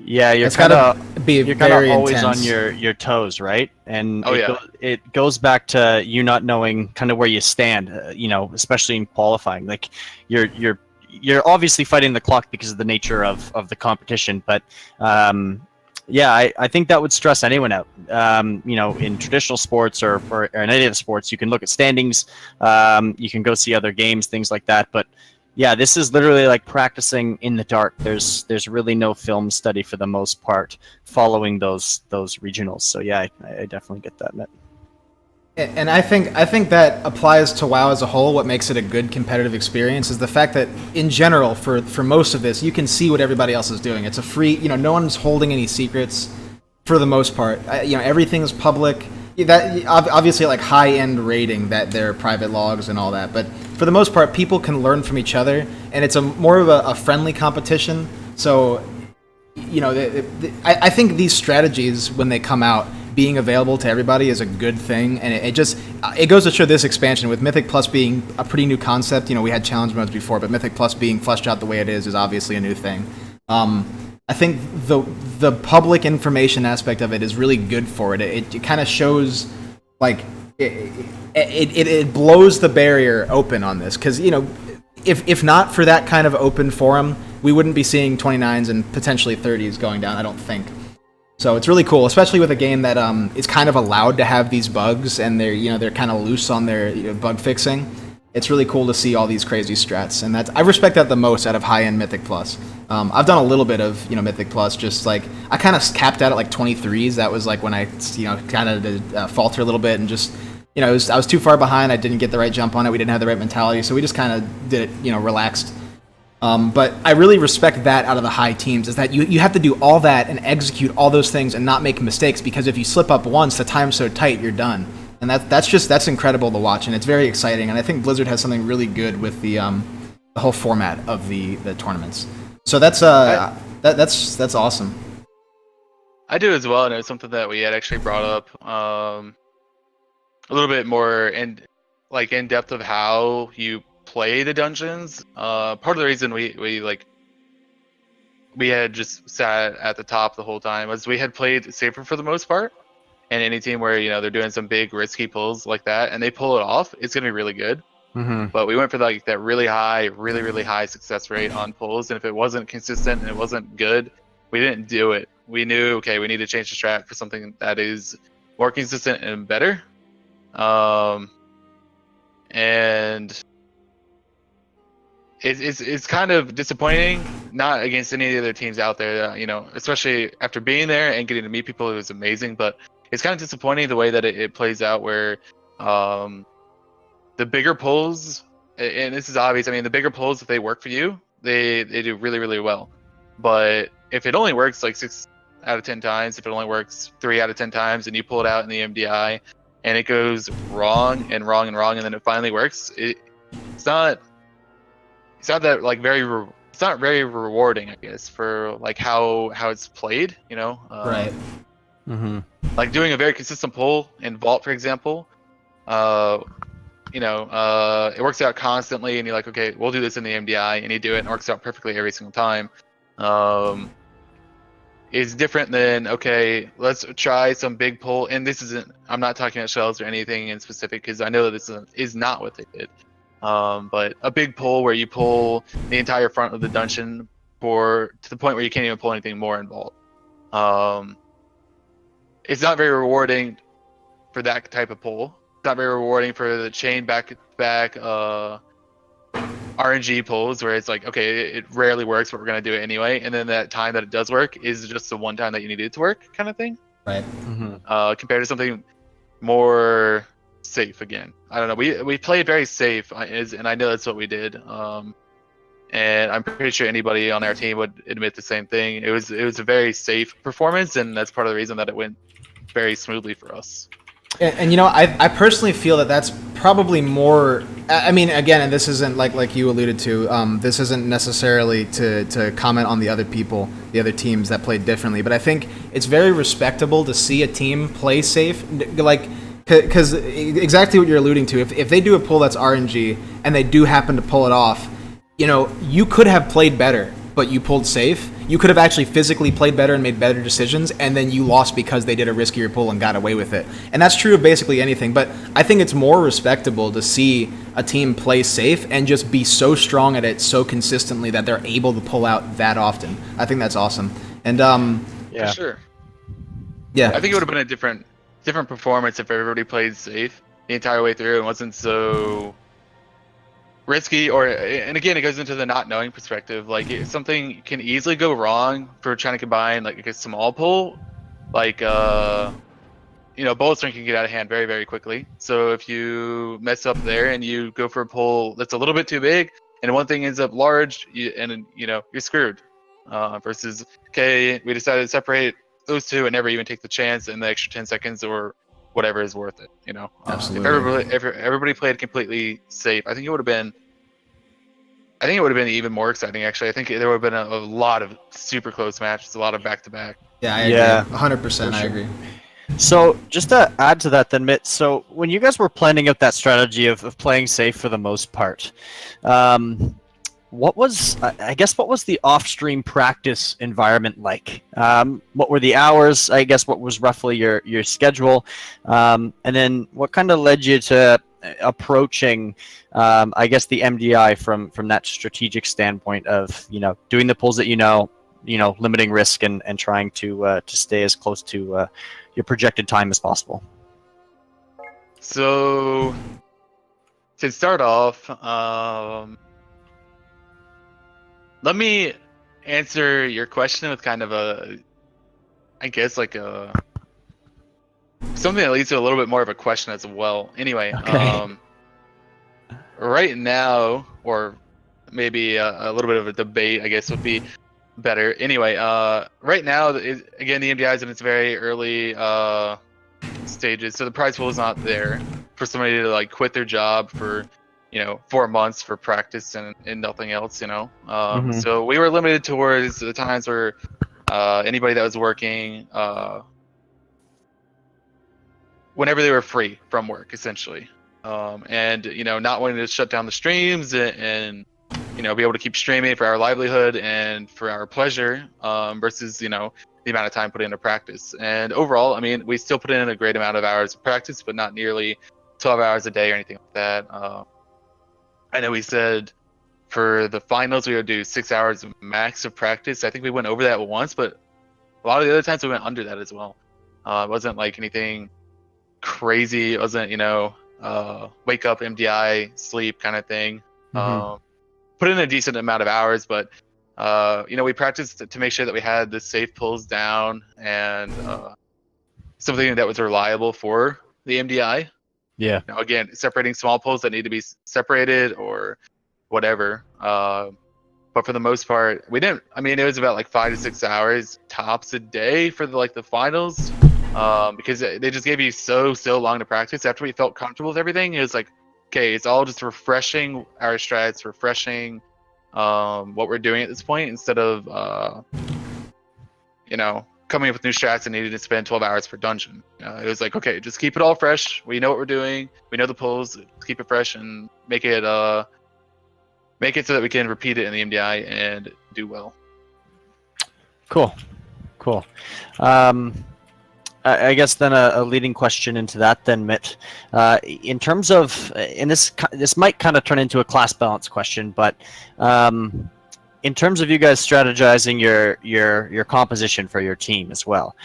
Yeah, you're It's kind gotta of be you're kind very of always intense. on your toes, right? And Oh, yeah. it goes back to you not knowing kind of where you stand, especially in qualifying. Like you're obviously fighting the clock because of the nature of the competition, but yeah, I think that would stress anyone out. In traditional sports or in any of the sports, you can look at standings, you can go see other games, things like that, but yeah, this is literally like practicing in the dark. There's really no film study for the most part following those regionals. So yeah, I definitely get that, Mitt. And I think that applies to WoW as a whole. What makes it a good competitive experience is the fact that, in general, for most of this, you can see what everybody else is doing. It's a free, no one's holding any secrets, for the most part. Everything's public. That obviously like high-end rating that they're private logs and all that, but for the most part, people can learn from each other, and it's more of a friendly competition. So, I think these strategies, when they come out, being available to everybody is a good thing, and it goes to show this expansion with Mythic Plus being a pretty new concept. We had challenge modes before, but Mythic Plus being fleshed out the way it is obviously a new thing. I think the public information aspect of it is really good for it. It kind of shows like it blows the barrier open on this, because if not for that kind of open forum, we wouldn't be seeing 29s and potentially 30s going down, I don't think. So it's really cool, especially with a game that is kind of allowed to have these bugs, and they're kind of loose on their bug fixing. It's really cool to see all these crazy strats, and I respect that the most out of high-end Mythic Plus. I've done a little bit of Mythic Plus, just like I kind of capped out at like 23s. That was like when I kind of did falter a little bit, and just I was too far behind. I didn't get the right jump on it. We didn't have the right mentality, so we just kind of did it relaxed. But I really respect that out of the high teams, is that you have to do all that and execute all those things and not make mistakes, because if you slip up once, the time's so tight, you're done. And that's incredible to watch, and it's very exciting. And I think Blizzard has something really good with the whole format of the tournaments. So that's awesome. I do as well, and it's something that we had actually brought up a little bit more in depth of how you play the dungeons. Part of the reason we had just sat at the top the whole time was we had played safer for the most part. And any team where they're doing some big risky pulls like that and they pull it off, it's gonna be really good. Mm-hmm. But we went for like that really high success rate on pulls, and if it wasn't consistent and it wasn't good, we didn't do it. We knew, okay, we need to change the strat for something that is more consistent and better. And it's kind of disappointing, not against any of the other teams out there, especially after being there and getting to meet people. It was amazing, but it's kind of disappointing the way that it plays out, where the bigger pulls, and this is obvious, I mean, the bigger pulls, if they work for you, they do really, really well. But if it only works like 6 out of 10 times, if it only works 3 out of 10 times, and you pull it out in the MDI, and it goes wrong and wrong and wrong, and then it finally works, it's not that like it's not very rewarding, I guess, for like how it's played, Right. Mm-hmm. Like doing a very consistent pull in Vault, for example, it works out constantly, and you're like, okay, we'll do this in the MDI, and you do it, and it works out perfectly every single time. Is different than, okay, let's try some big pull, and I'm not talking about shells or anything in specific, because I know that this is not what they did. But a big pull where you pull the entire front of the dungeon to the point where you can't even pull anything more in Vault. It's not very rewarding for that type of pull. It's not very rewarding for the chain back RNG pulls, where it's like, okay, it rarely works, but we're gonna do it anyway. And then that time that it does work is just the one time that you need it to work, kind of thing. Right. Mm-hmm. Compared to something more safe. Again, I don't know. We played very safe, and I know that's what we did. And I'm pretty sure anybody on our team would admit the same thing. It was a very safe performance, and that's part of the reason that it went very smoothly for us. And you know, I personally feel that that's probably more. I mean, again, and this isn't like you alluded to. This isn't necessarily to comment on the other people, the other teams that played differently. But I think it's very respectable to see a team play safe, like because exactly what you're alluding to. If they do a pull that's RNG and they do happen to pull it off, you know, you could have played better, but you pulled safe. You could have actually physically played better and made better decisions, and then you lost because they did a riskier pull and got away with it. And that's true of basically anything, but I think it's more respectable to see a team play safe and just be so strong at it so consistently that they're able to pull out that often. I think that's awesome. And Yeah. For sure. yeah, I think it would have been a different performance if everybody played safe the entire way through and wasn't so risky. And again, it goes into the not knowing perspective. Like, if something can easily go wrong for trying to combine like a small pull, like bullet string can get out of hand very, very quickly. So if you mess up there and you go for a pull that's a little bit too big and one thing ends up large, you're screwed. Versus, okay, we decided to separate those two and never even take the chance and the extra 10 seconds or whatever is worth it. Absolutely. If everybody played completely safe, I think it would have been even more exciting. Actually, I think there would have been a lot of super close matches, a lot of back to back. yeah, I agree. Yeah. 100%. I agree. So just to add to that then, Mitt, so when you guys were planning out that strategy of playing safe for the most part, what was the off-stream practice environment like? What were the hours? I guess what was roughly your schedule? And then what kind of led you to approaching, I guess, the MDI from that strategic standpoint of, doing the pulls that limiting risk and trying to stay as close to your projected time as possible? So to start off, let me answer your question with kind of something that leads to a little bit more of a question as well. Anyway, Okay. right now, or maybe a little bit of a debate, I guess, would be better. Anyway, right now, again, the MDI is in its very early stages, so the prize pool is not there for somebody to like quit their job for 4 months for practice and nothing else. Mhm. So we were limited towards the times where anybody that was working whenever they were free from work, essentially, and not wanting to shut down the streams and be able to keep streaming for our livelihood and for our pleasure, versus the amount of time put into practice. And overall, I mean, we still put in a great amount of hours of practice, but not nearly 12 hours a day or anything like that. I know we said for the finals we would do 6 hours max of practice. I think we went over that once, but a lot of the other times we went under that as well. It wasn't like anything crazy. It wasn't wake up, MDI, sleep kind of thing. Mhm. Put in a decent amount of hours, but we practiced to make sure that we had the safe pulls down and something that was reliable for the MDI. Yeah. Again, separating small pulls that need to be separated or whatever. But for the most part, we didn't. I mean, it was about like 5 to 6 hours tops a day for the finals, because they just gave you so long to practice. After we felt comfortable with everything, it was like, okay, it's all just refreshing our strats, refreshing what we're doing at this point, instead of coming up with new strats and needing to spend 12 hours per dungeon. It was like, okay, just keep it all fresh. We know what we're doing. We know the pulls. Keep it fresh and make it so that we can repeat it in the MDI and do well. Cool. I guess then a leading question into that then, Mitt. In terms of, and this might kind of turn into a class balance question, but in terms of you guys strategizing your composition for your team as well,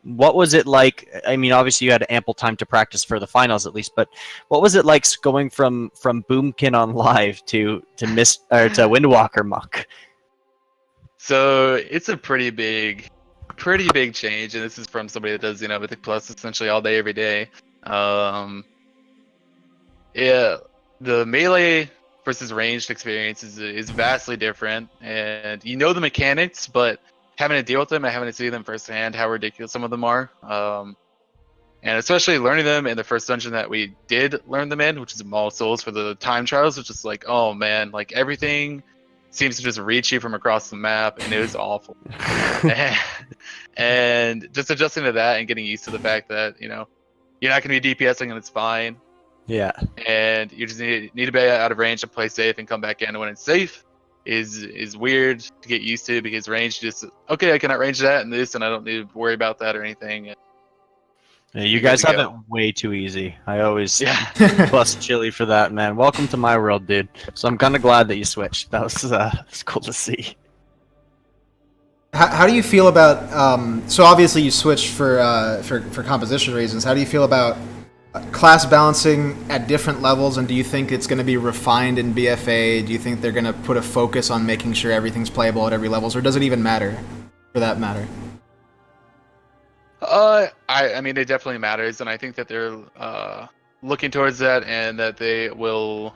what was it like? I mean, obviously you had ample time to practice for the finals at least, but what was it like going from Boomkin on live to Windwalker Muck? So it's a pretty big change, and this is from somebody that does Mythic Plus essentially all day every day. Yeah, the melee versus ranged experience is vastly different, and the mechanics, but having to deal with them and having to see them firsthand, how ridiculous some of them are. And especially learning them in the first dungeon that we did learn them in, which is Mall of Souls for the time trials, which is like, oh man, like everything seems to just reach you from across the map, and it was awful. And just adjusting to that and getting used to the fact that, you know, you're not going to be DPSing and it's fine. Yeah. And you just need to be out of range to play safe and come back in when it's safe is weird to get used to, because range just, okay, I can outrange that and this, and I don't need to worry about that or anything. Yeah, you guys have it way too easy. I always Yeah. bust Chili for that, man. Welcome to my world, dude. So I'm kind of glad that you switched. That was it's cool to see. How do you feel about? So obviously you switched for composition reasons. How do you feel about class balancing at different levels, and do you think it's going to be refined in BFA? Do you think they're going to put a focus on making sure everything's playable at every levels, or does it even matter, for that matter? I mean, it definitely matters, and I think that they're looking towards that, and that they will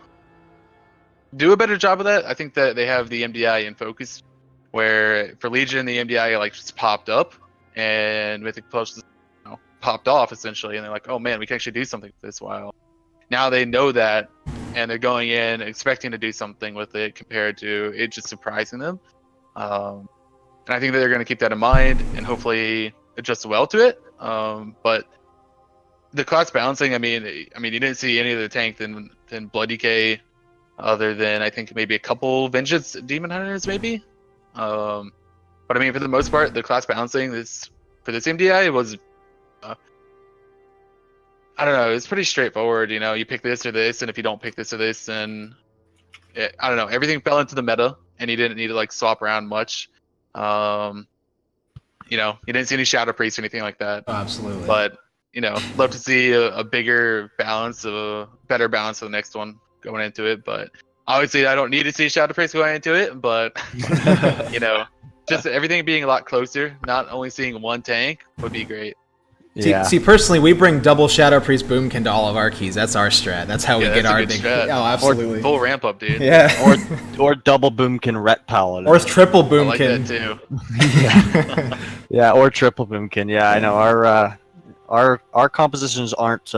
do a better job of that. I think that they have the MDI in focus, where for Legion the MDI like just popped up, and Mythic Plus just, you know, popped off essentially, and they're like, oh man, we can actually do something with this. While now they know that, and they're going in expecting to do something with it, compared to it just surprising them. And I think that they're going to keep that in mind, and hopefully adjust well to it. But the class balancing, I mean, you didn't see any of the tank than Blood DK, other than I think maybe a couple Vengeance Demon Hunters, maybe. But I mean, for the most part, the class balancing for this MDI was, I don't know, it's pretty straightforward. You know, you pick this or this, and if you don't pick this or this, then I don't know, everything fell into the meta, and you didn't need to like swap around much. You know, you didn't see any Shadow Priest or anything like that. Oh, absolutely. But, you know, love to see a bigger balance, a better balance of the next one going into it. But obviously, I don't need to see Shadow Priest going into it. But, you know, just everything being a lot closer, not only seeing one tank would be great. Yeah. See, personally, we bring double Shadow Priest Boomkin to all of our keys. That's our strat. That's how we get our big. Strat. Oh, absolutely. Or full ramp up, dude. Yeah. or double Boomkin Ret Paladin. Or triple I Boomkin. like that too. Yeah. Yeah, or triple Boomkin. Yeah, I know our compositions aren't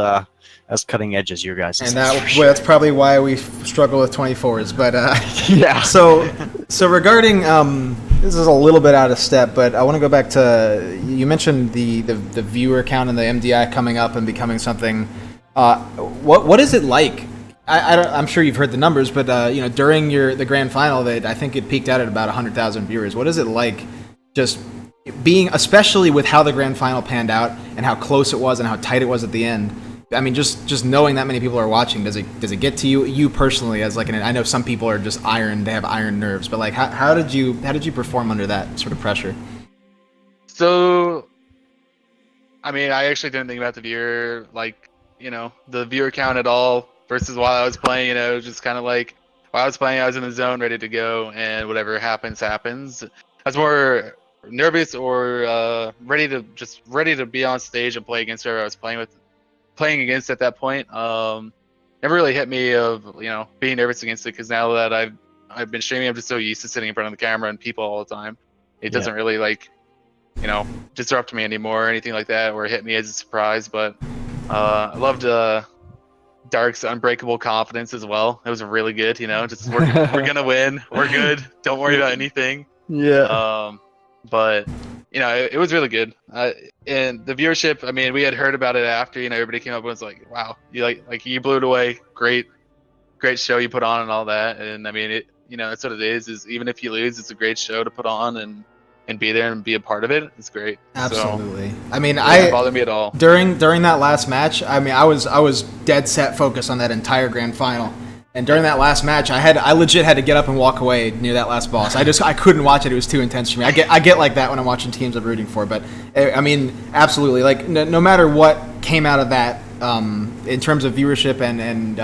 as cutting edge as your guys'. And that's probably why we struggle with 24s. But yeah. So regarding this is a little bit out of step, but I want to go back to, you mentioned the viewer count and the MDI coming up and becoming something. What is it like? I'm sure you've heard the numbers, but you know, during the grand final, that I think it peaked out at about 100,000 viewers. What is it like, just being, especially with how the grand final panned out and how close it was and how tight it was at the end? I mean, just knowing that many people are watching, does it get to you personally as like I know some people are just iron, they have iron nerves, but like how did you perform under that sort of pressure? So, I mean, I actually didn't think about the viewer, like, you know, the viewer count at all, versus while I was playing. You know, just kind of like while I was playing, I was in the zone, ready to go, and whatever happens. I was more nervous or ready to be on stage and play against whoever I was playing against at that point. Never really hit me of, you know, being nervous against it, because now that I've been streaming, I'm just so used to sitting in front of the camera and people all the time. It doesn't really, like, you know, disrupt me anymore or anything like that, or hit me as a surprise. But I loved Dark's unbreakable confidence as well. It was really good, you know, just we're gonna win, we're good, don't worry about anything. Yeah. But you know, it was really good. And the viewership, I mean, we had heard about it after, you know, everybody came up and was like, wow, you like you blew it away. Great show you put on and all that. And I mean, it, you know, that's what it is even if you lose, it's a great show to put on and be there and be a part of it. It's great. Absolutely. So, I mean, it didn't bother me at all. During that last match, I mean, I was dead set focused on that entire grand final. And during that last match, I legit had to get up and walk away near that last boss. I couldn't watch it. It was too intense for me. I get like that when I'm watching teams I'm rooting for. But I mean, absolutely. Like no matter what came out of that, in terms of viewership and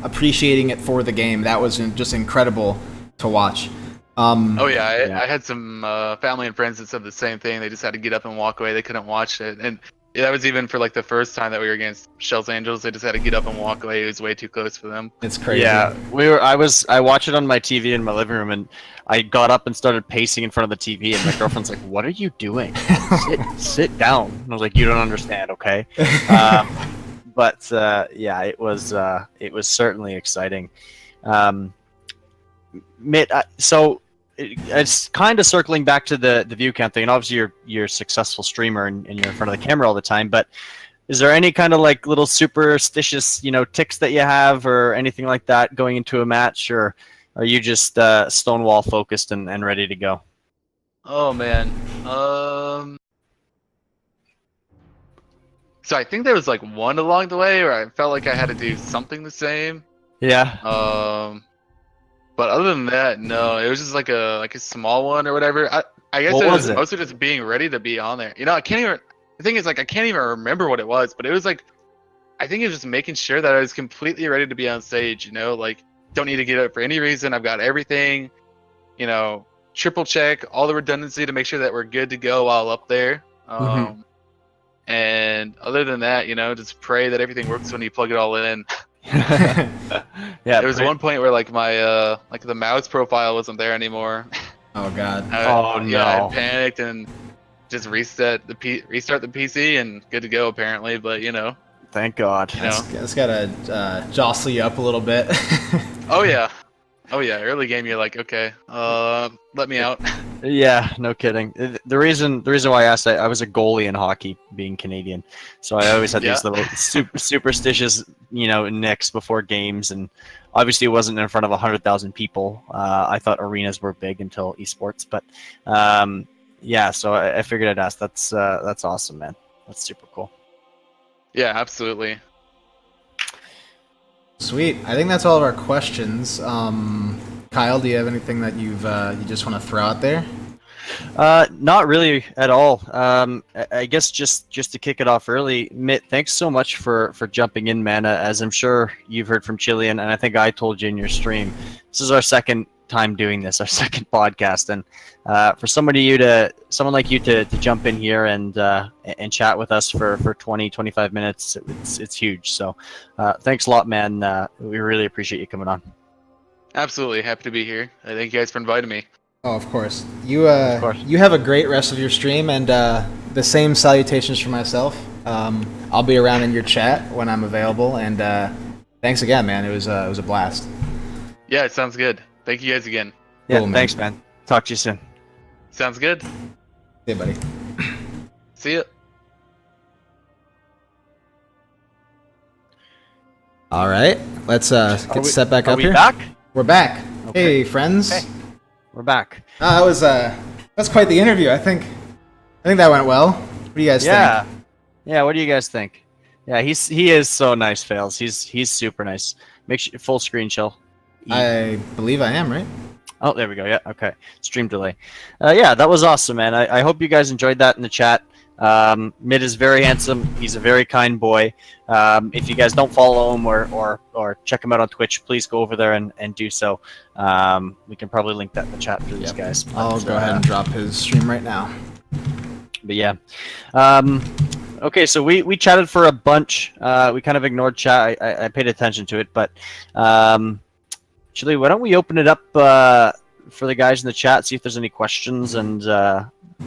appreciating it for the game, that was just incredible to watch. I had some family and friends that said the same thing. They just had to get up and walk away. They couldn't watch it. And Yeah, that was even for like the first time that we were against Shells Angels. They just had to get up and walk away. It was way too close for them. It's crazy. Yeah, I watched it on my TV in my living room, and I got up and started pacing in front of the TV, and my girlfriend's like, "What are you doing? Sit down." And I was like, "You don't understand, okay?" But yeah, it was certainly exciting. Mitt, so it's kind of circling back to the view count thing. And obviously, you're a successful streamer and you're in front of the camera all the time. But is there any kind of like little superstitious, ticks that you have or anything like that going into a match, or are you just stonewall focused and ready to go? Oh man. So I think there was like one along the way where I felt like I had to do something the same. Yeah. But other than that, no. It was just like a small one or whatever. I guess What it was was it? mostly just being ready to be on there. I can't even. The thing is, like, I can't even remember what it was, but it was like, I think it was just making sure that I was completely ready to be on stage. Like, don't need to get up for any reason. I've got everything. Triple check all the redundancy to make sure that we're good to go while up there. And other than that, just pray that everything works when you plug it all in. Yeah. There was one point where like my the mouse profile wasn't there anymore. Oh god. I panicked and just restart the PC and good to go apparently. But Thank God. It's gotta jostle you up a little bit. Oh yeah. Early game, you're like, okay, let me out. Yeah, no kidding. The reason why I asked, I was a goalie in hockey, being Canadian, so I always had these little superstitious, nicks before games, and obviously it wasn't in front of 100,000 people. I thought arenas were big until esports, but yeah, so I figured I'd ask. That's awesome, man. That's super cool. Yeah, absolutely. Sweet. I think that's all of our questions. Kyle, do you have anything that you just want to throw out there? Not really at all. I guess just to kick it off early, Mitt, thanks so much for jumping in, man. As I'm sure you've heard from Chillian, and I think I told you in your stream, this is our second time doing this, our second podcast, and for someone like you to jump in here and chat with us for 20-25 minutes, it's huge. So thanks a lot, man. We really appreciate you coming on. Absolutely, happy to be here. Thank you guys for inviting me. Oh, of course. You have a great rest of your stream, and the same salutations for myself. I'll be around in your chat when I'm available, and thanks again, man. It was a blast. Yeah, it sounds good. Thank you guys again. Yeah, Cool, man. thanks, man. Talk to you soon. Sounds good. See you, buddy. See ya. All right, let's step back up here. Are we back? We're back. Okay. Hey, friends. Okay. We're back. That's quite the interview. I think that went well. What do you guys think? Yeah. What do you guys think? Yeah, he is so nice, Fails. He's super nice. Make sure full screen chill. I believe I am, right? Oh, there we go. Yeah, okay. Stream delay. Yeah, that was awesome, man. I hope you guys enjoyed that in the chat. Mitt is very handsome. He's a very kind boy. If you guys don't follow him or check him out on Twitch, please go over there and do so. We can probably link that in the chat for these guys. I'll go ahead and drop his stream right now. But yeah. Okay, so we chatted for a bunch. We kind of ignored chat. I paid attention to it, but Chili, why don't we open it up for the guys in the chat, see if there's any questions, and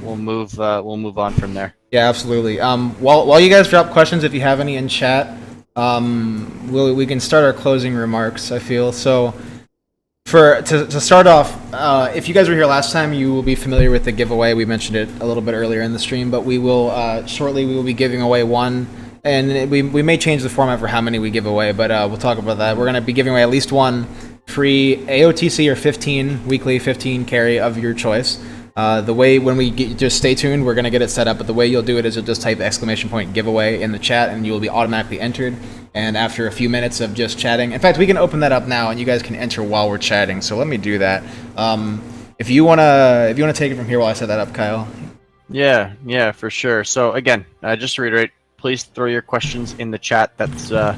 we'll move on from there. Yeah, absolutely. While you guys drop questions, if you have any in chat, we can start our closing remarks. I feel so. To start off, if you guys were here last time, you will be familiar with the giveaway. We mentioned it a little bit earlier in the stream, but we will shortly we will be giving away one, and we may change the format for how many we give away, but we'll talk about that. We're going to be giving away at least one free AOTC or 15 weekly 15 carry of your choice. The way when we just stay tuned, we're going to get it set up, but the way you'll do it is you'll just type !giveaway in the chat and you will be automatically entered. And after a few minutes of just chatting, in fact, we can open that up now and you guys can enter while we're chatting. So let me do that. If you wanna take it from here while I set that up, Kyle. Yeah, for sure. So again, just to reiterate, please throw your questions in the chat. That's the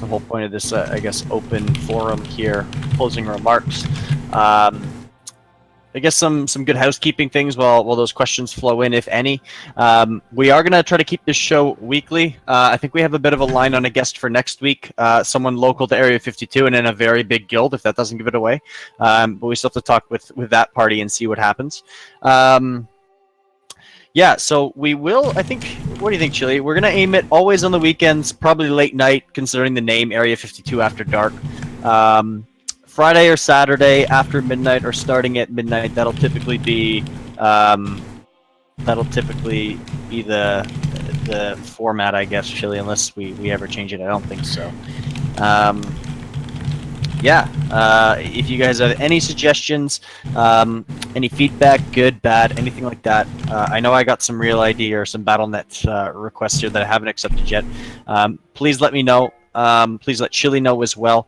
whole point of this, I guess, open forum here. Closing remarks. I guess some good housekeeping things while those questions flow in, if any. We are gonna try to keep this show weekly. I think we have a bit of a line on a guest for next week. Someone local to Area 52 and in a very big guild, if that doesn't give it away. But we still have to talk with that party and see what happens. Yeah, so we will, I think, what do you think, Chili? We're going to aim it always on the weekends, probably late night, considering the name Area 52 After Dark. Friday or Saturday after midnight or starting at midnight, that'll typically be the format, I guess, Chili, unless we ever change it. I don't think so. If you guys have any suggestions, any feedback, good, bad, anything like that, I know I got some Real ID or some BattleNet requests here that I haven't accepted yet. Please let me know. Please let Chili know as well.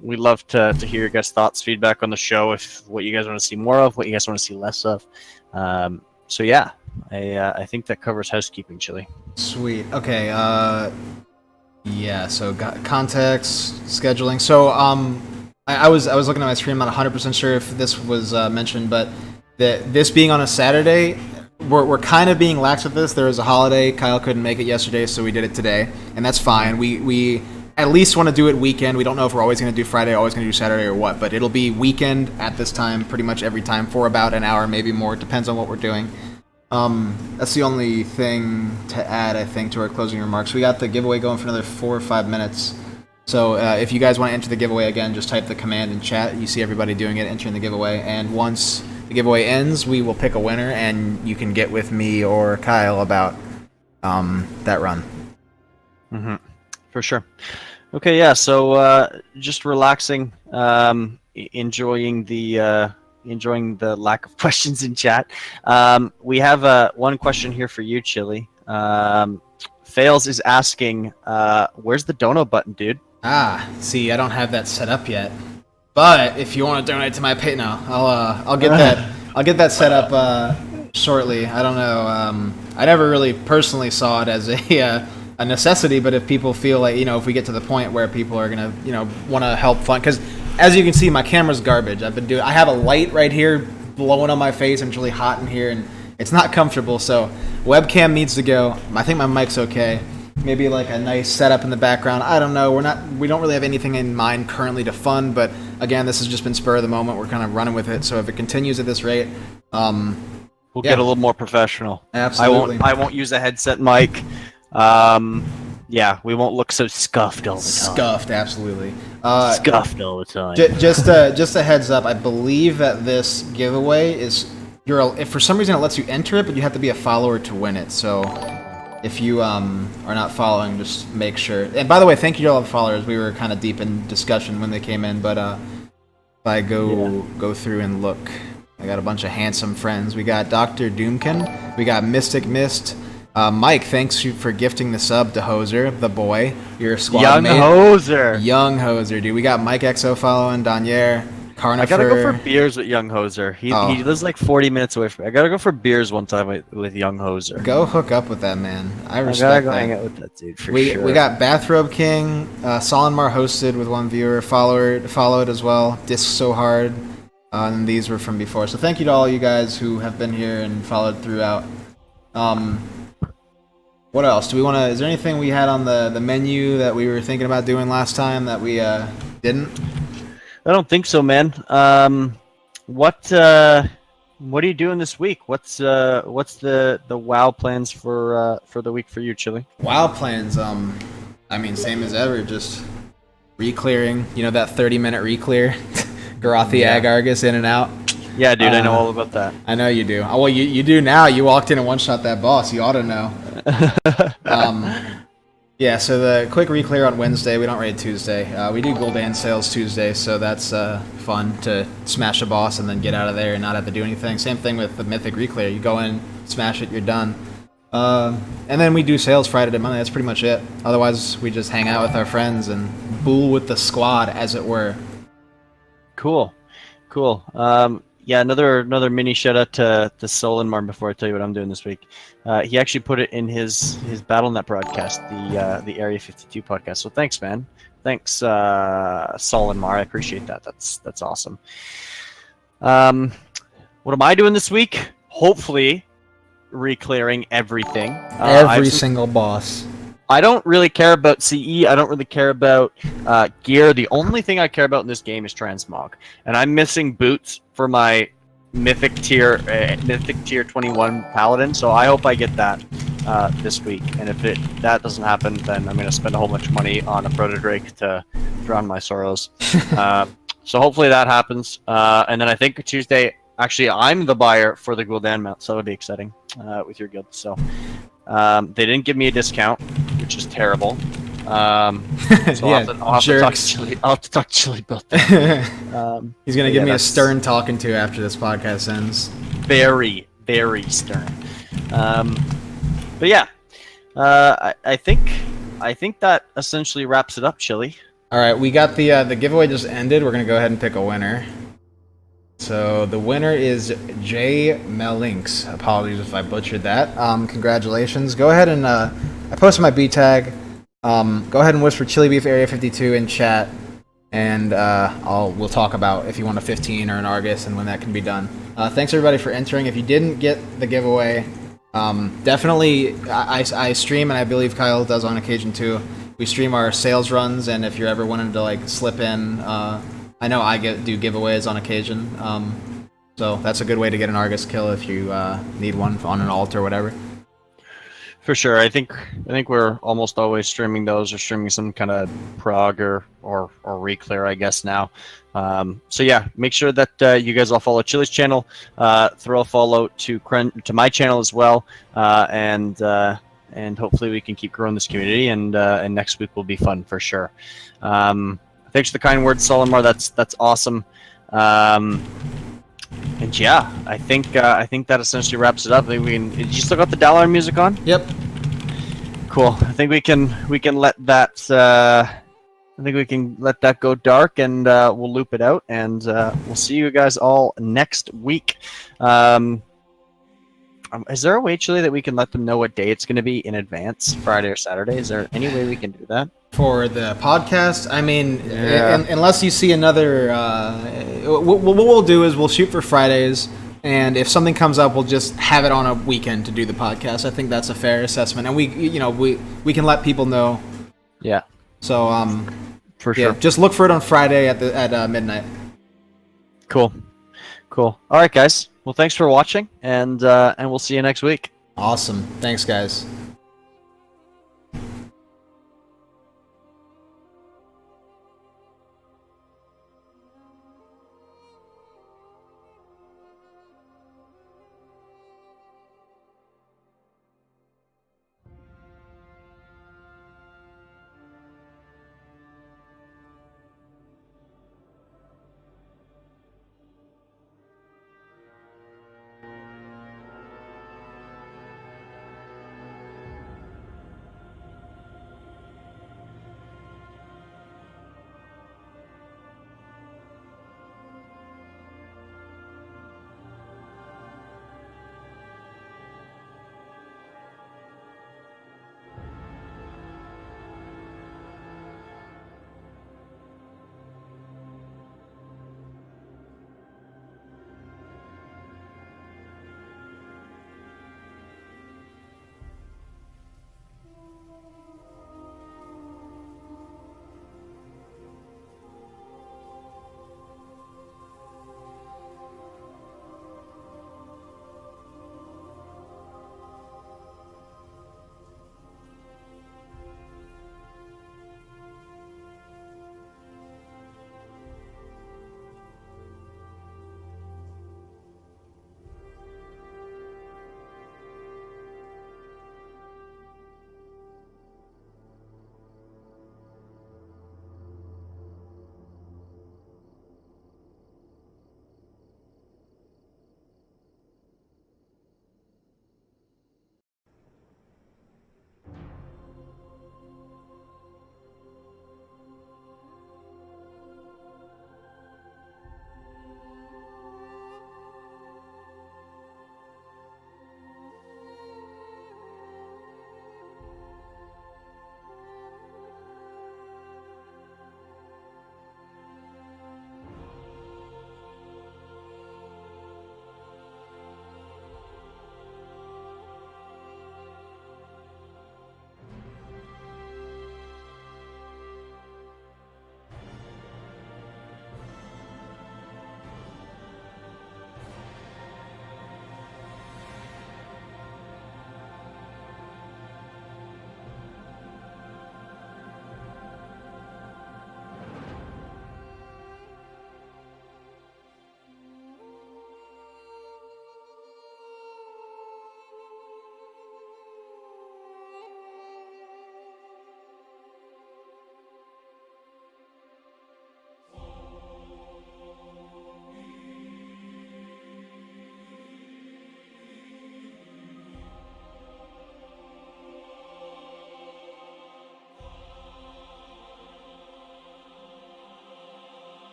We'd love to hear your guys' thoughts, feedback on the show, if what you guys want to see more of, what you guys want to see less of. So yeah, I think that covers housekeeping, Chili. Sweet. Okay. Yeah. So got context, scheduling. So I was looking at my screen. I'm not 100% sure if this was mentioned, but this being on a Saturday. We're kind of being lax with this. There was a holiday. Kyle couldn't make it yesterday, so we did it today, and that's fine. We at least want to do it weekend. We don't know if we're always going to do Friday, always going to do Saturday, or what, but it'll be weekend at this time, pretty much every time, for about an hour, maybe more. It depends on what we're doing. That's the only thing to add, I think, to our closing remarks. We got the giveaway going for another 4 or 5 minutes. So if you guys want to enter the giveaway again, just type the command in chat. You see everybody doing it, entering the giveaway, and once the giveaway ends, we will pick a winner, and you can get with me or Kyle about that run. Mm-hmm. For sure. Okay, yeah. So just relaxing, enjoying the lack of questions in chat. We have one question here for you, Chili. Fails is asking, "Where's the dono button, dude?" See, I don't have that set up yet. But if you want to donate to my pay, no, I'll get that. I'll get that set up shortly. I don't know. I never really personally saw it as a necessity, but if people feel like, if we get to the point where people are gonna want to help fund, because as you can see, my camera's garbage. I have a light right here blowing on my face, and it's really hot in here, and it's not comfortable. So webcam needs to go. I think my mic's okay. Maybe like a nice setup in the background. I don't know. We don't really have anything in mind currently to fund, but again, this has just been spur of the moment. We're kind of running with it. So if it continues at this rate, we'll get a little more professional. Absolutely. I won't use a headset mic. We won't look so scuffed all the time. Scuffed, absolutely. Scuffed all the time. Just a heads up. I believe that this giveaway is if for some reason it lets you enter it, but you have to be a follower to win it. So if you are not following, just make sure. And by the way, thank you to all the followers. We were kind of deep in discussion when they came in, but if I go through and look, I got a bunch of handsome friends. We got Dr. Doomkin. We got Mystic Mist. Mike, thanks you for gifting the sub to Hoser, the boy. Your squad mate. Young Hoser, dude. We got Mike XO following, Danier, Carnifer. I gotta go for beers with Young Hoser. He lives like 40 minutes away from me. I gotta go for beers one time with Young Hoser. Go hook up with that man. I respect that. Hang out with that dude for sure. We got Bathrobe King, Solenmar hosted with one viewer, followed as well. Disc So Hard, and these were from before. So thank you to all you guys who have been here and followed throughout. What else? Do we want to? Is there anything we had on the menu that we were thinking about doing last time that we didn't? I don't think so, man. What are you doing this week? What's the WoW plans for the week for you, Chili? WoW plans, same as ever, just re-clearing. That 30-minute re-clear, Garathi Ag Argus in and out. Yeah, dude, I know all about that. I know you do. Well, you do now. You walked in and one-shot that boss. You ought to know. Yeah, so the quick re-clear on Wednesday. We don't raid Tuesday. We do Gul'dan sales Tuesday, so that's fun to smash a boss and then get out of there and not have to do anything. Same thing with the Mythic re-clear. You go in, smash it, you're done. And then we do sales Friday to Monday. That's pretty much it. Otherwise, we just hang out with our friends and bull with the squad, as it were. Cool. Yeah, another mini shout out to Solenmar before I tell you what I'm doing this week. He actually put it in his BattleNet broadcast, the Area 52 podcast. So thanks, man. Thanks, Solenmar. I appreciate that. That's awesome. What am I doing this week? Hopefully, re-clearing everything. Every single boss. I don't really care about CE. I don't really care about gear. The only thing I care about in this game is transmog, and I'm missing boots for my Mythic tier 21 Paladin. So I hope I get that this week. And if that doesn't happen, then I'm gonna spend a whole bunch of money on a Protodrake to drown my sorrows. So hopefully that happens. And then I think Tuesday, actually, I'm the buyer for the Gul'dan mount, so that'll be exciting with your guild. So they didn't give me a discount, which is terrible. So I'll have to talk to Chili about that. He's gonna give me a stern talking to after this podcast ends. Very, very stern. But yeah, I think that essentially wraps it up, Chili. All right, we got the giveaway just ended. We're gonna go ahead and pick a winner. So the winner is J Melinks. Apologies if I butchered that. Congratulations. Go ahead and I posted my B tag. Go ahead and whisper Chillybeef Area 52 in chat, and we'll talk about if you want a 15 or an Argus and when that can be done. Thanks everybody for entering. If you didn't get the giveaway, definitely I stream, and I believe Kyle does on occasion too. We stream our sales runs, and if you're ever wanting to like slip in, I know I do giveaways on occasion. So that's a good way to get an Argus kill if you need one on an alt or whatever. For sure, I think we're almost always streaming those, or streaming some kind of prog or re-clear, I guess now. So yeah, make sure that you guys all follow Chili's channel, throw a follow to my channel as well, and hopefully we can keep growing this community, and next week will be fun for sure. Thanks for the kind words, Solomar. That's awesome. And yeah, I think that essentially wraps it up. Did you still got the Dalaran music on? Yep. Cool. I think we can let that. I think we can let that go dark, and we'll loop it out, and we'll see you guys all next week. Is there a way, Chili, that we can let them know what day it's going to be in advance, Friday or Saturday? Is there any way we can do that? For the podcast, I mean, unless you see another, what we'll do is we'll shoot for Fridays, and if something comes up, we'll just have it on a weekend to do the podcast. I think that's a fair assessment, and we can let people know. Yeah. So for sure. Just look for it on Friday at midnight. Cool. All right, guys. Well, thanks for watching, and we'll see you next week. Awesome. Thanks, guys.